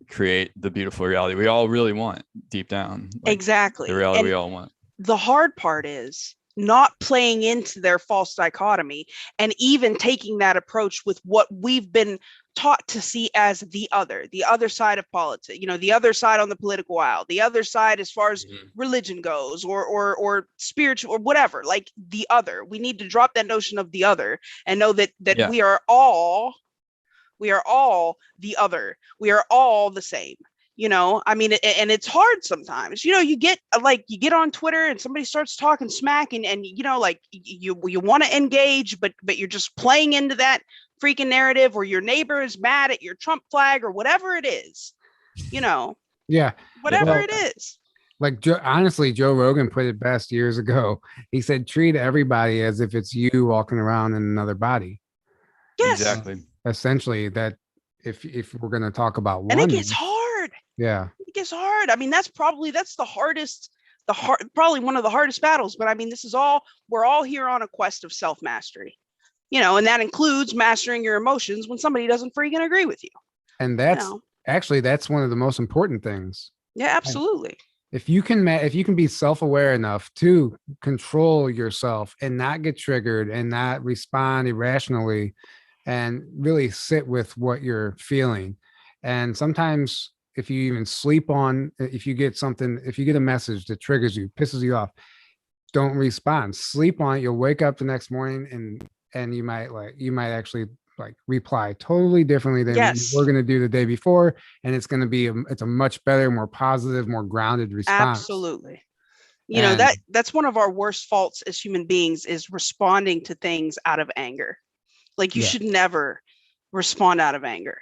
create the beautiful reality we all really want deep down. Exactly. The reality we all want. The hard part is not playing into their false dichotomy, and even taking that approach with what we've been taught to see as the other side of politics, the other side on the political aisle, the other side as far as religion goes, or spiritual, or whatever, like the other. We need to drop that notion of the other and know that we are all the other. We are all the same. I mean, and it's hard sometimes. You get on Twitter and somebody starts talking smack, and you want to engage, but you're just playing into that freaking narrative, or your neighbor is mad at your Trump flag, or whatever it is. Yeah. Whatever it is. Like, honestly, Joe Rogan put it best years ago. He said, treat everybody as if it's you walking around in another body. Yes. Exactly. Essentially, that if we're going to talk about one, and it gets hard. Yeah, it gets hard. I mean, that's the hardest, probably one of the hardest battles. But I mean, we're all here on a quest of self-mastery, and that includes mastering your emotions when somebody doesn't freaking agree with you. And that's that's one of the most important things. Yeah, absolutely. If you can be self-aware enough to control yourself and not get triggered and not respond irrationally, and really sit with what you're feeling. And sometimes if you even sleep on, if you get something, if you get a message that triggers you, pisses you off, don't respond. Sleep on it. You'll wake up the next morning and you might actually like reply totally differently than Yes. we're going to do the day before. And it's going to be, it's a much better, more positive, more grounded response. Absolutely. And That's one of our worst faults as human beings, is responding to things out of anger. Like you should never respond out of anger,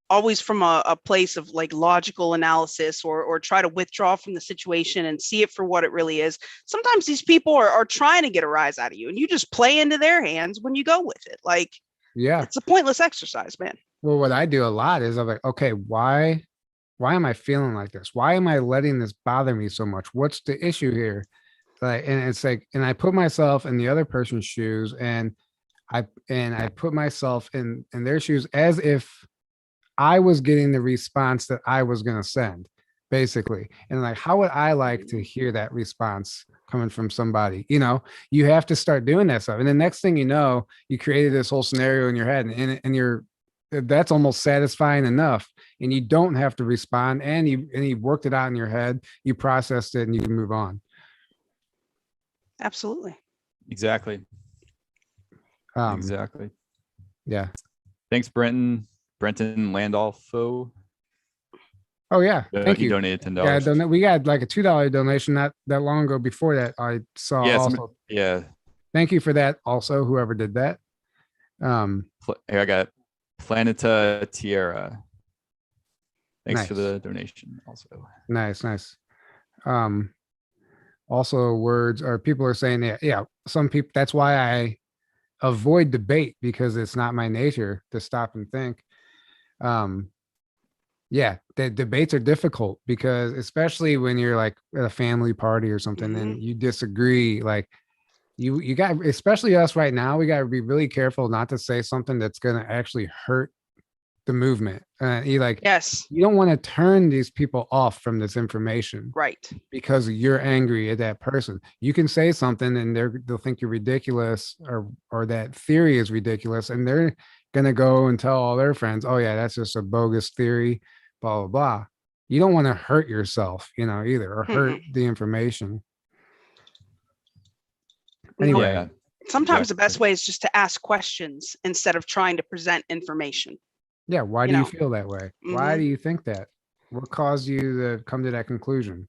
always from a place of like logical analysis, or try to withdraw from the situation and see it for what it really is. Sometimes these people are trying to get a rise out of you, and you just play into their hands when you go with it. Like, it's a pointless exercise, man. Well, what I do a lot is I'm like, okay, why am I feeling like this? Why am I letting this bother me so much? What's the issue here? Like, and it's like, and I put myself in the other person's shoes, and I put myself in their shoes as if I was getting the response that I was going to send, basically. And like, how would I like to hear that response coming from somebody? You have to start doing that stuff. And the next thing you know, you created this whole scenario in your head, and that's almost satisfying enough. And you don't have to respond, and you worked it out in your head, you processed it, and you can move on. Absolutely. Exactly. Exactly. Yeah. Thanks, Brenton Landolfo. Oh yeah, thank you. Donated $10. Yeah, we got like a $2 donation not that long ago. Before that, I saw. Yeah. Thank you for that. Also, whoever did that. I got Planeta Tierra. Thanks Nice. for the donation. Also, nice. Also, words or people are saying some people. That's why I avoid debate, because it's not my nature to stop and think. The debates are difficult, because especially when you're like at a family party or something, and you disagree, like you got, especially us right now, we got to be really careful not to say something that's going to actually hurt the movement. You don't want to turn these people off from this information, right? Because you're angry at that person. You can say something and they'll think you're ridiculous, or that theory is ridiculous, and they're gonna go and tell all their friends, oh yeah, that's just a bogus theory, blah blah blah. You don't want to hurt yourself, either, or hurt the information. Anyway, sometimes the best way is just to ask questions instead of trying to present information. Yeah. Why do you feel that way? Why do you think that? What caused you to come to that conclusion?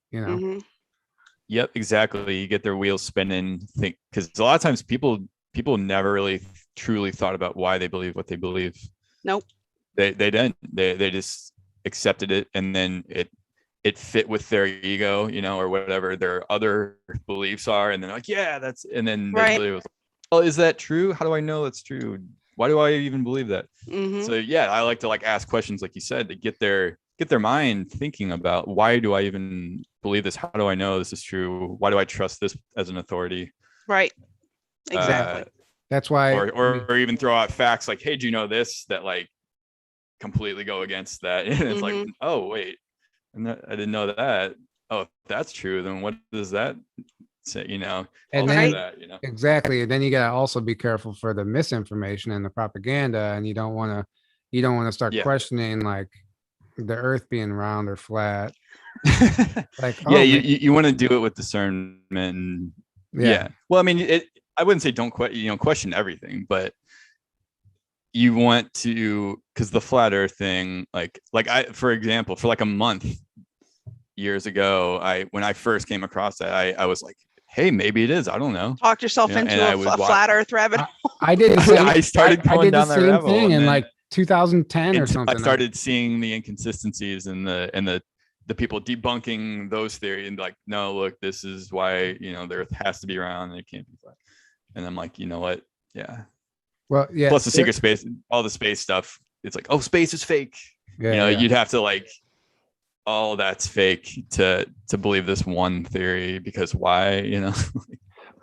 Yep, exactly. You get their wheels spinning. Because a lot of times people never really truly thought about why they believe what they believe. Nope. They didn't. They just accepted it, and then it fit with their ego, or whatever their other beliefs are, and they're like, yeah, that's. And then they believe, well, is that true? How do I know that's true? Why do I even believe that? So yeah, I like to ask questions, like you said, to get their mind thinking about, why do I even believe this? How do I know this is true? Why do I trust this as an authority? Right. Exactly. That's why, or even throw out facts like, hey, do you know this, that like completely go against that? And it's like, oh wait, and I didn't know that. Oh, if that's true, then what does that say? And then exactly. And then you gotta also be careful for the misinformation and the propaganda, and you don't want to start questioning like the earth being round or flat. Like, you want to do it with discernment. And, well, I mean, I wouldn't say don't question everything, but you want to, because the flat earth thing, like I, for example, for like a month years ago, when I first came across that, I was like, hey, maybe it is. I don't know. Talked yourself into a flat earth rabbit hole. I did. I started going down that rabbit hole in like 2010 or something. I started seeing the inconsistencies and the people debunking those theories, and like, no, look, this is why, the earth has to be round and it can't be flat. And I'm like, you know what? Yeah. Well, yeah. Plus the secret space, all the space stuff. It's like, oh, space is fake. You'd have to like, oh, that's fake to believe this one theory, because why?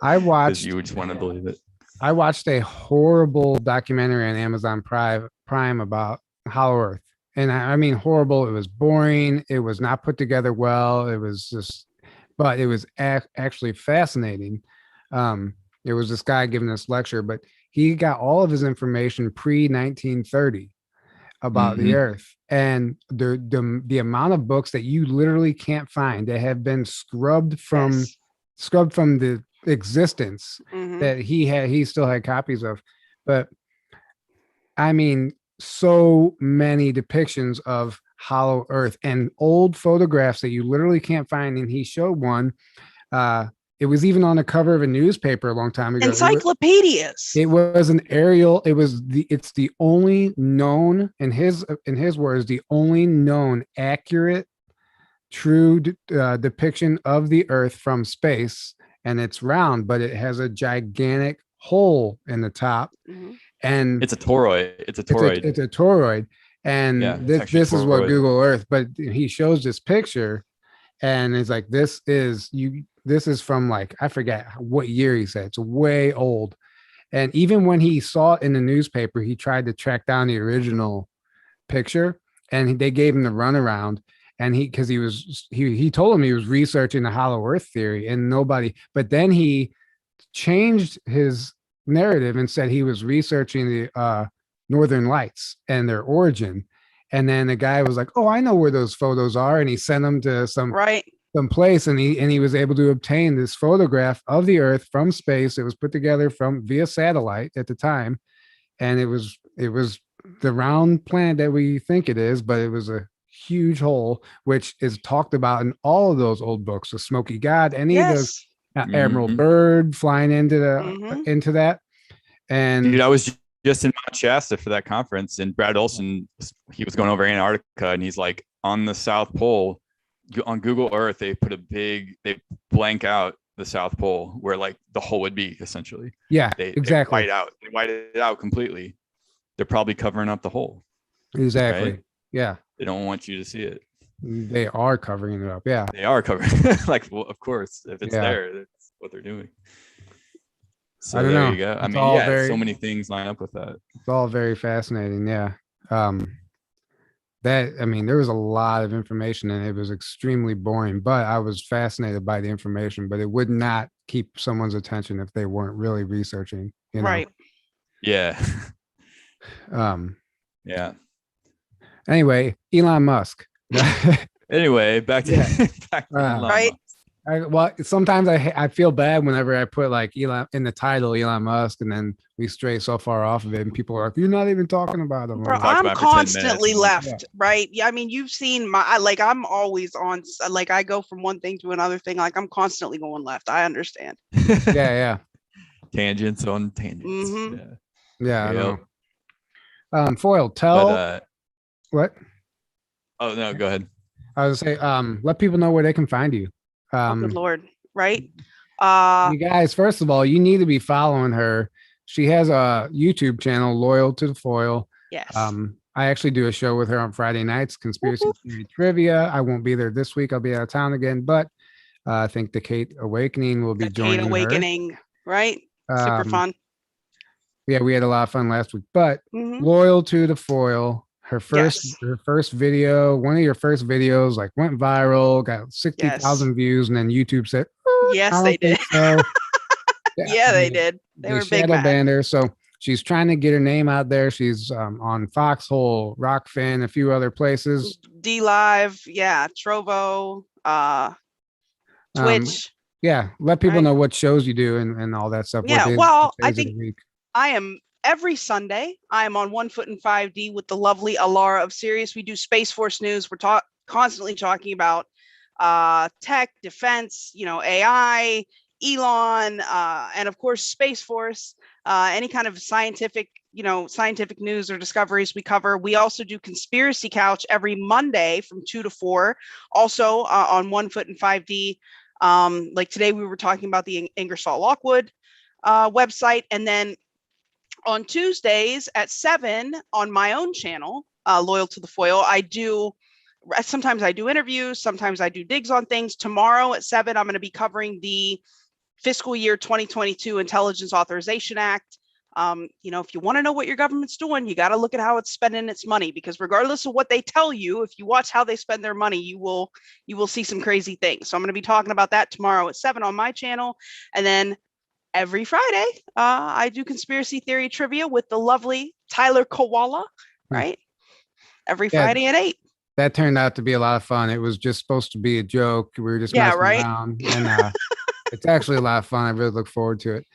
I watched. You just want to believe it. I watched a horrible documentary on Amazon Prime about Hollow Earth. And I mean, horrible. It was boring. It was not put together well. It was just, but it was actually fascinating. It was this guy giving this lecture, but he got all of his information pre-1930 about the earth. and the amount of books that you literally can't find that have been scrubbed from the existence that he still had copies of. But I mean, so many depictions of hollow earth and old photographs that you literally can't find. And he showed one. It was even on the cover of a newspaper a long time ago. Encyclopedias. It was an aerial. It's the only known, in his words, the only known accurate, true depiction of the Earth from space. And it's round, but it has a gigantic hole in the top. And it's a toroid. It's a toroid. And this is what Google Earth. But he shows this picture, and it's like, this is from, like, I forget what year he said. It's way old. And even when he saw it in the newspaper, he tried to track down the original picture, and they gave him the runaround. And he told him he was researching the hollow earth theory, and but then he changed his narrative and said he was researching the Northern Lights and their origin. And then the guy was like, "Oh, I know where those photos are," and he sent them to some place, and he was able to obtain this photograph of the Earth from space. It was put together via satellite at the time, and it was the round planet that we think it is, but it was a huge hole, which is talked about in all of those old books. The Smoky God, any of those, Admiral Byrd flying into that. And dude, I was just in Mount Shasta for that conference, and Brad Olson, he was going over Antarctica, and he's like, on the South Pole, on Google Earth, they blank out the South Pole where, like, the hole would be, essentially. Yeah, exactly. They white it out completely. They're probably covering up the hole. Exactly. Right? Yeah. They don't want you to see it. They are covering it up. Yeah. They are covering like, well, of course, if it's there, that's what they're doing. So I don't know. You go. I mean, so many things line up with that. It's all very fascinating. Yeah. There was a lot of information, and it was extremely boring, but I was fascinated by the information, but it would not keep someone's attention if they weren't really researching, Right. Yeah. Yeah. Anyway, Elon Musk. Anyway, back to Elon right. Musk. Sometimes I feel bad whenever I put, like, Elon in the title, Elon Musk, and then we stray so far off of it, and people are like, "You're not even talking about him." Bro, I'm constantly left, right? Yeah, I mean, you've seen I'm always on, like, I go from one thing to another thing. Like, I'm constantly going left. I understand. Yeah. Tangents on tangents. Yeah. I know. Foil, what? Oh no, go ahead. I was gonna say, let people know where they can find you. Good Lord, right? You guys, first of all, you need to be following her. She has a YouTube channel, Loyal2ThaFoil. Yes. I actually do a show with her on Friday nights, Conspiracy Theory Trivia. I won't be there this week. I'll be out of town again, but I think the Kate Awakening will be joining Kate Awakening, right? Super fun. Yeah, we had a lot of fun last week. But Loyal2ThaFoil, her first video, one of your first videos, like, went viral, got 60,000 views, and then YouTube said, "Yes, they did." So. Yeah, they did. They were big shadow banned her. So she's trying to get her name out there. She's on Foxhole, Rokfin, a few other places. DLive, Trovo, Twitch. Let people know what shows you do and all that stuff. Yeah, well, I think I am every Sunday. I am on 1 Foot in 5D with the lovely Alara of Sirius. We do Space Force news. We're constantly talking about tech, defense, AI, Elon, and of course Space Force, any kind of scientific news or discoveries we cover. We also do Conspiracy Couch every Monday from 2 to 4, also on 1 Foot in 5D. Like today we were talking about the Ingersoll Lockwood website, and then on Tuesdays at 7 on my own channel, Loyal2ThaFoil, sometimes I do interviews, sometimes I do digs on things. Tomorrow at 7, I'm going to be covering the fiscal year 2022 Intelligence Authorization Act. If you want to know what your government's doing, you got to look at how it's spending its money, because regardless of what they tell you, if you watch how they spend their money, you will see some crazy things. So I'm going to be talking about that tomorrow at 7 on my channel. And then every Friday, I do Conspiracy Theory Trivia with the lovely Tyler Koala, right? every Yeah. Friday at 8. That turned out to be a lot of fun. It was just supposed to be a joke. We were just Yeah, messing right? around, and it's actually a lot of fun. I really look forward to it.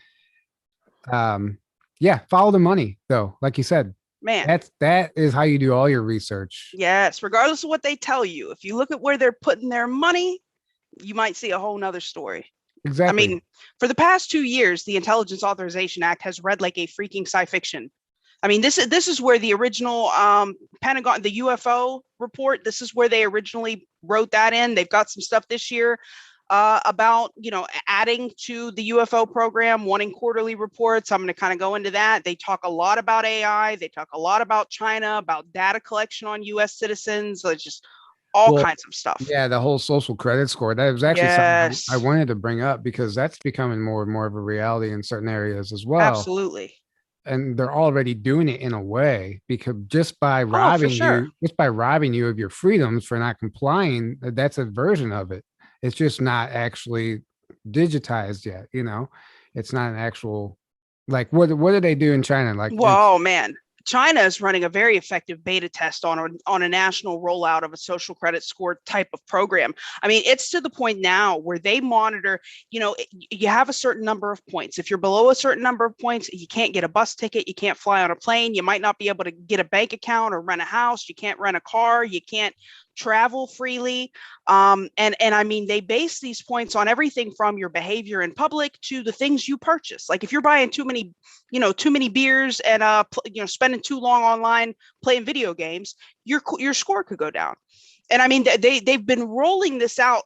Yeah, follow the money though. Like you said, Man, that is how you do all your research. yes, regardless of what they tell you, if you look at where they're putting their money, you might see a whole nother story. I Exactly. mean, for the past 2 years, the Intelligence Authorization Act has read like a freaking sci-fiction. I mean, this is where the original Pentagon, the UFO report, this is where they originally wrote that in. They've got some stuff this year about, adding to the UFO program, wanting quarterly reports. I'm going to kind of go into that. They talk a lot about AI. They talk a lot about China, about data collection on US citizens. So it's just all Well, kinds of stuff. yeah, the whole social credit score. That was actually something I Yes, wanted to bring up because that's becoming more and more of a reality in certain areas as well. absolutely. And they're already doing it in a way because Oh, for sure. just by robbing you of your freedoms for not complying, that's a version of it. It's just not actually digitized yet. It's not an actual, like, what do they do in China? Like, it's Well, man, China is running a very effective beta test on a national rollout of a social credit score type of program. I mean, it's to the point now where they monitor, you have a certain number of points. If you're below a certain number of points, you can't get a bus ticket, you can't fly on a plane, you might not be able to get a bank account or rent a house, you can't rent a car, you can't travel freely. And I mean, they base these points on everything from your behavior in public to the things you purchase. Like if you're buying too many beers and spending too long online playing video games, your score could go down. And I mean, they've been rolling this out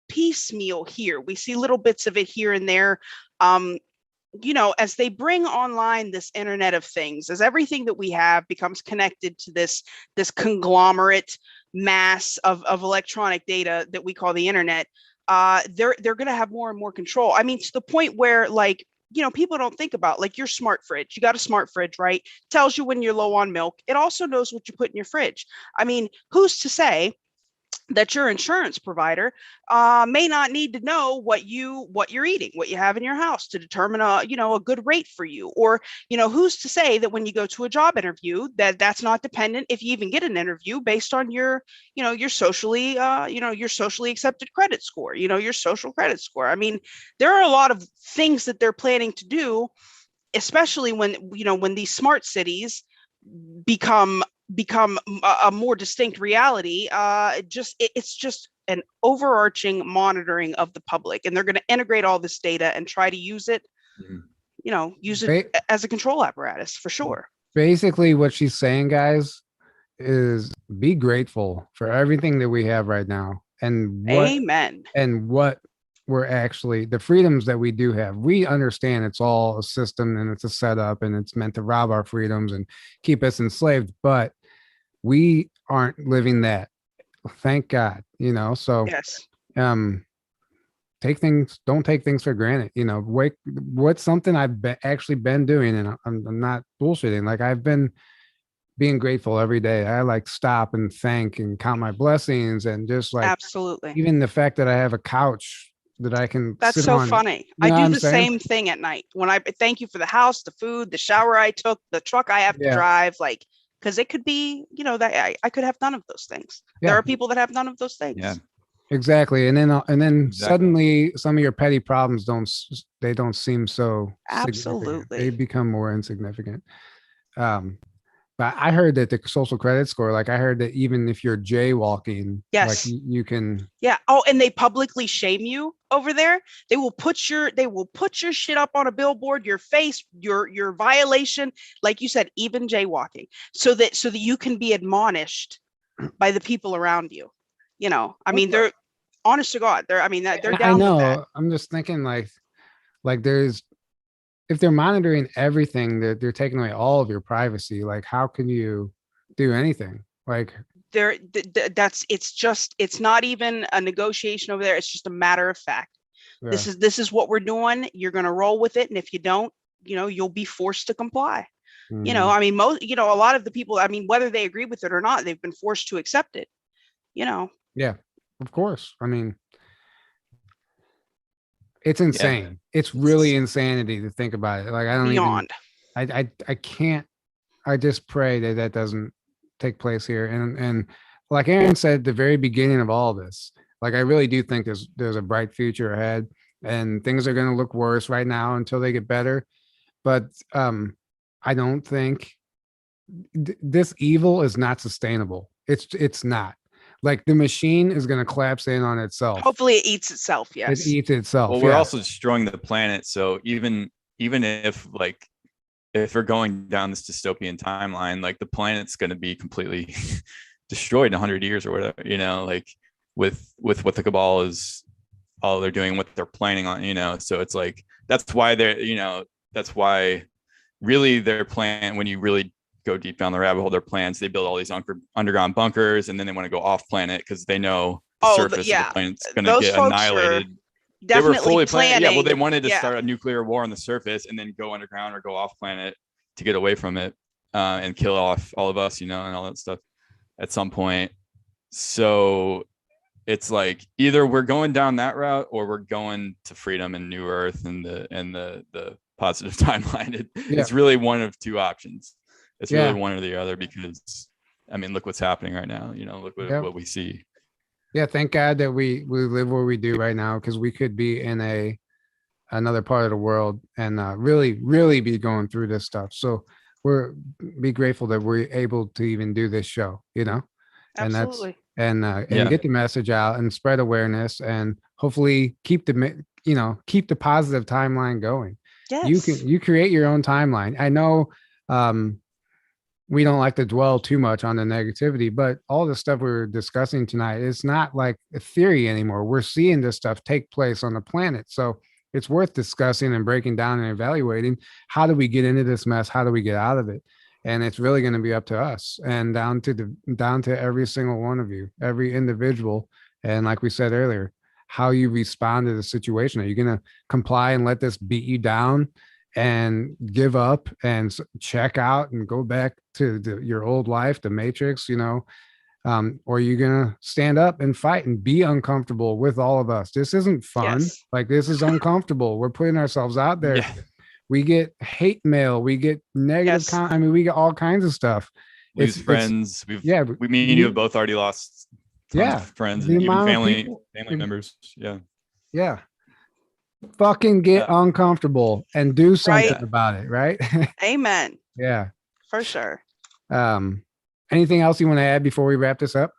piecemeal here. We see little bits of it here and there. As they bring online this Internet of Things, as everything that we have becomes connected to this conglomerate mass of electronic data that we call the internet, they're going to have more and more control. I mean, to the point where, like, people don't think about, like, your smart fridge. You got a smart fridge, right? Tells you when you're low on milk. It also knows what you put in your fridge. I mean, who's to say that your insurance provider may not need to know what you're eating, what you have in your house to determine a good rate for you? Or, who's to say that when you go to a job interview that's not dependent, if you even get an interview, based on your socially accepted credit score, your social credit score. I mean, there are a lot of things that they're planning to do, especially when these smart cities become a more distinct reality. It's just an overarching monitoring of the public, and they're going to integrate all this data and try to use it as a control apparatus, for sure. basically what she's saying, guys, is be grateful for everything that we have right now and Amen. what we're actually, the freedoms that we do have. We understand it's all a system and it's a setup and it's meant to rob our freedoms and keep us enslaved, but we aren't living that. Thank God, so Yes. don't take things for granted. What's something I've actually been doing, and I'm not bullshitting. Like, I've been being grateful every day. I like stop and thank and count my blessings, and just like, Absolutely. even the fact that I have a couch that I can That's sit so on. funny. You know I what do I'm the saying? same thing at night when I thank you for the house, the food, the shower I took, the truck I have to Yeah. drive, like, because it could be, that I could have none of those things. Yeah. There are people that have none of those things. Yeah. Exactly. And then Exactly. suddenly some of your petty problems don't seem so significant. Absolutely. They become more insignificant. But I heard that the social credit score, like, I heard that even if you're jaywalking, like, Yes. you can. Yeah. Oh, and they publicly shame you over there. They will put your shit up on a billboard, your face, your violation, like you said, even jaywalking, so that you can be admonished by the people around you. I mean, they're honest to God. They're down I know. with that. I'm just thinking, like there's, if they're monitoring everything, they're taking away all of your privacy. Like, how can you do anything? Like, it's not even a negotiation over there. It's just a matter of fact. yeah. This is what we're doing. You're going to roll with it. And if you don't, you'll be forced to comply. I mean, a lot of the people, I mean, whether they agree with it or not, they've been forced to accept it. Yeah, of course. I mean, it's insane. It's really insanity to think about it. Like, I don't beyond. even, I can't, I just pray that doesn't take place here. And like Aaron said at the very beginning of all this, like I really do think there's a bright future ahead, and things are going to look worse right now until they get better. But I don't think this evil is not sustainable. It's not. Like the machine is going to collapse in on itself. Hopefully it eats itself. Yes. It eats itself. Well, we're also destroying the planet. So even if like if we're going down this dystopian timeline, like the planet's going to be completely destroyed in 100 years or whatever, you know, like with what the cabal is, all they're doing, what they're planning on, you know. So it's like that's why they're, you know, that's why really their plan, when you really go deep down the rabbit hole, their plans, they build all these underground bunkers, and then they want to go off planet because they know the surface of the planet's going to get annihilated. They were fully planning. Yeah, well, they wanted to start a nuclear war on the surface and then go underground or go off planet to get away from it and kill off all of us, you know, and all that stuff at some point. So it's like either we're going down that route or we're going to freedom and New Earth and the positive timeline. It's really one of two options. It's really one or the other, because I mean, look what's happening right now. You know, look what we see. Yeah, thank God that we live where we do right now, because we could be in another part of the world and really be going through this stuff. So be grateful that we're able to even do this show, you know. Absolutely. And get the message out and spread awareness, and hopefully keep the positive timeline going. Yes. You create your own timeline. I know we don't like to dwell too much on the negativity, but all the stuff we were discussing tonight is not like a theory anymore. We're seeing this stuff take place on the planet. So it's worth discussing and breaking down and evaluating. How do we get into this mess? How do we get out of it? And it's really going to be up to us and down to every single one of you, every individual. And like we said earlier, how you respond to the situation. Are you going to comply and let this beat you down and give up and check out and go back to your old life, the matrix, you know? Or are you going to stand up and fight and be uncomfortable with all of us? This isn't fun. Yes. Like, this is uncomfortable. We're putting ourselves out there. Yeah. We get hate mail. We get negative. I mean, we get all kinds of stuff. Lose friends. Me and you have both already lost tons of friends and even family members. Yeah. Yeah. Fucking get uncomfortable and do something about it, right? Amen. Yeah. For sure. Anything else you want to add before we wrap this up?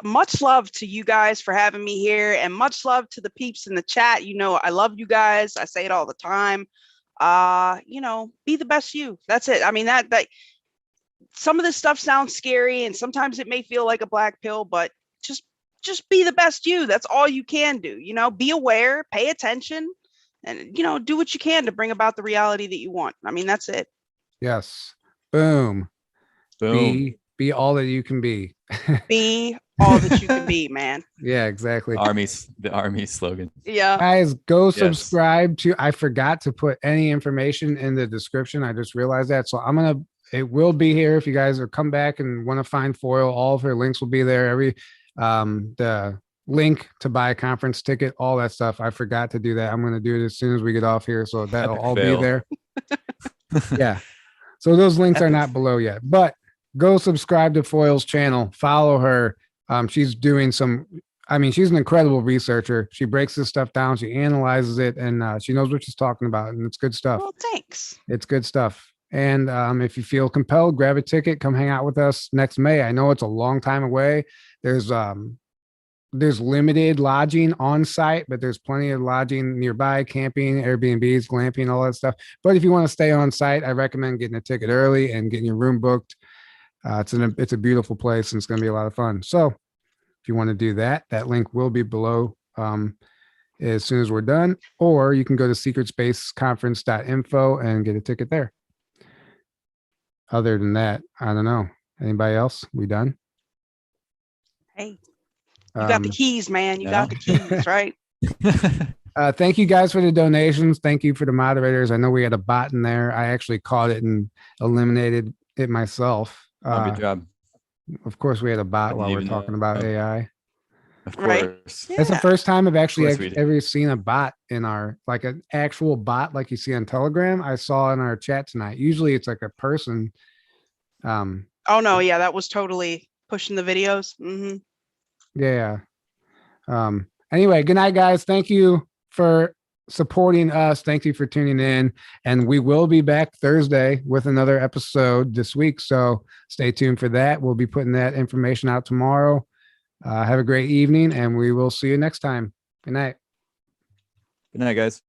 Much love to you guys for having me here, and much love to the peeps in the chat. You know, I love you guys. I say it all the time. You know, be the best you. That's it. I mean, that some of this stuff sounds scary, and sometimes it may feel like a black pill, but just be the best you. That's all you can do. You know, be aware, pay attention, and, you know, do what you can to bring about the reality that you want. I mean, that's it. Yes. Boom. Be all that you can be. Be all that you can be, man. Yeah, exactly. The army slogan. Yeah. Guys, go subscribe to, I forgot to put any information in the description. I just realized that. So it will be here. If you guys are come back and want to find Foil, all of her links will be there. The link to buy a conference ticket, all that stuff. I forgot to do that. I'm going to do it as soon as we get off here. So that'll all be there. Yeah. So those links are not below yet, but go subscribe to Foil's channel, follow her. She's doing she's an incredible researcher. She breaks this stuff down. She analyzes it, and she knows what she's talking about, and it's good stuff. Well, thanks. It's good stuff. And if you feel compelled, grab a ticket, come hang out with us next May. I know it's a long time away. There's limited lodging on site, but there's plenty of lodging nearby, camping, Airbnbs, glamping, all that stuff. But if you want to stay on site, I recommend getting a ticket early and getting your room booked. It's a beautiful place, and it's going to be a lot of fun. So if you want to do that, that link will be below as soon as we're done, or you can go to secretspaceconference.info and get a ticket there. Other than that, I don't know. Anybody else? We done? Hey, you got the keys, man. You got the keys, right? Thank you guys for the donations. Thank you for the moderators. I know we had a bot in there. I actually caught it and eliminated it myself. Good job. Of course, we had a bot while we're talking about AI. Of course. Yeah. That's the first time I've actually ever seen a bot in like an actual bot like you see on Telegram. I saw in our chat tonight. Usually it's like a person. Oh no, yeah, that was totally pushing the videos. Hmm. Yeah. Anyway, good night, guys. Thank you for supporting us. Thank you for tuning in. And we will be back Thursday with another episode this week. So stay tuned for that. We'll be putting that information out tomorrow. Have a great evening, and we will see you next time. Good night. Good night, guys.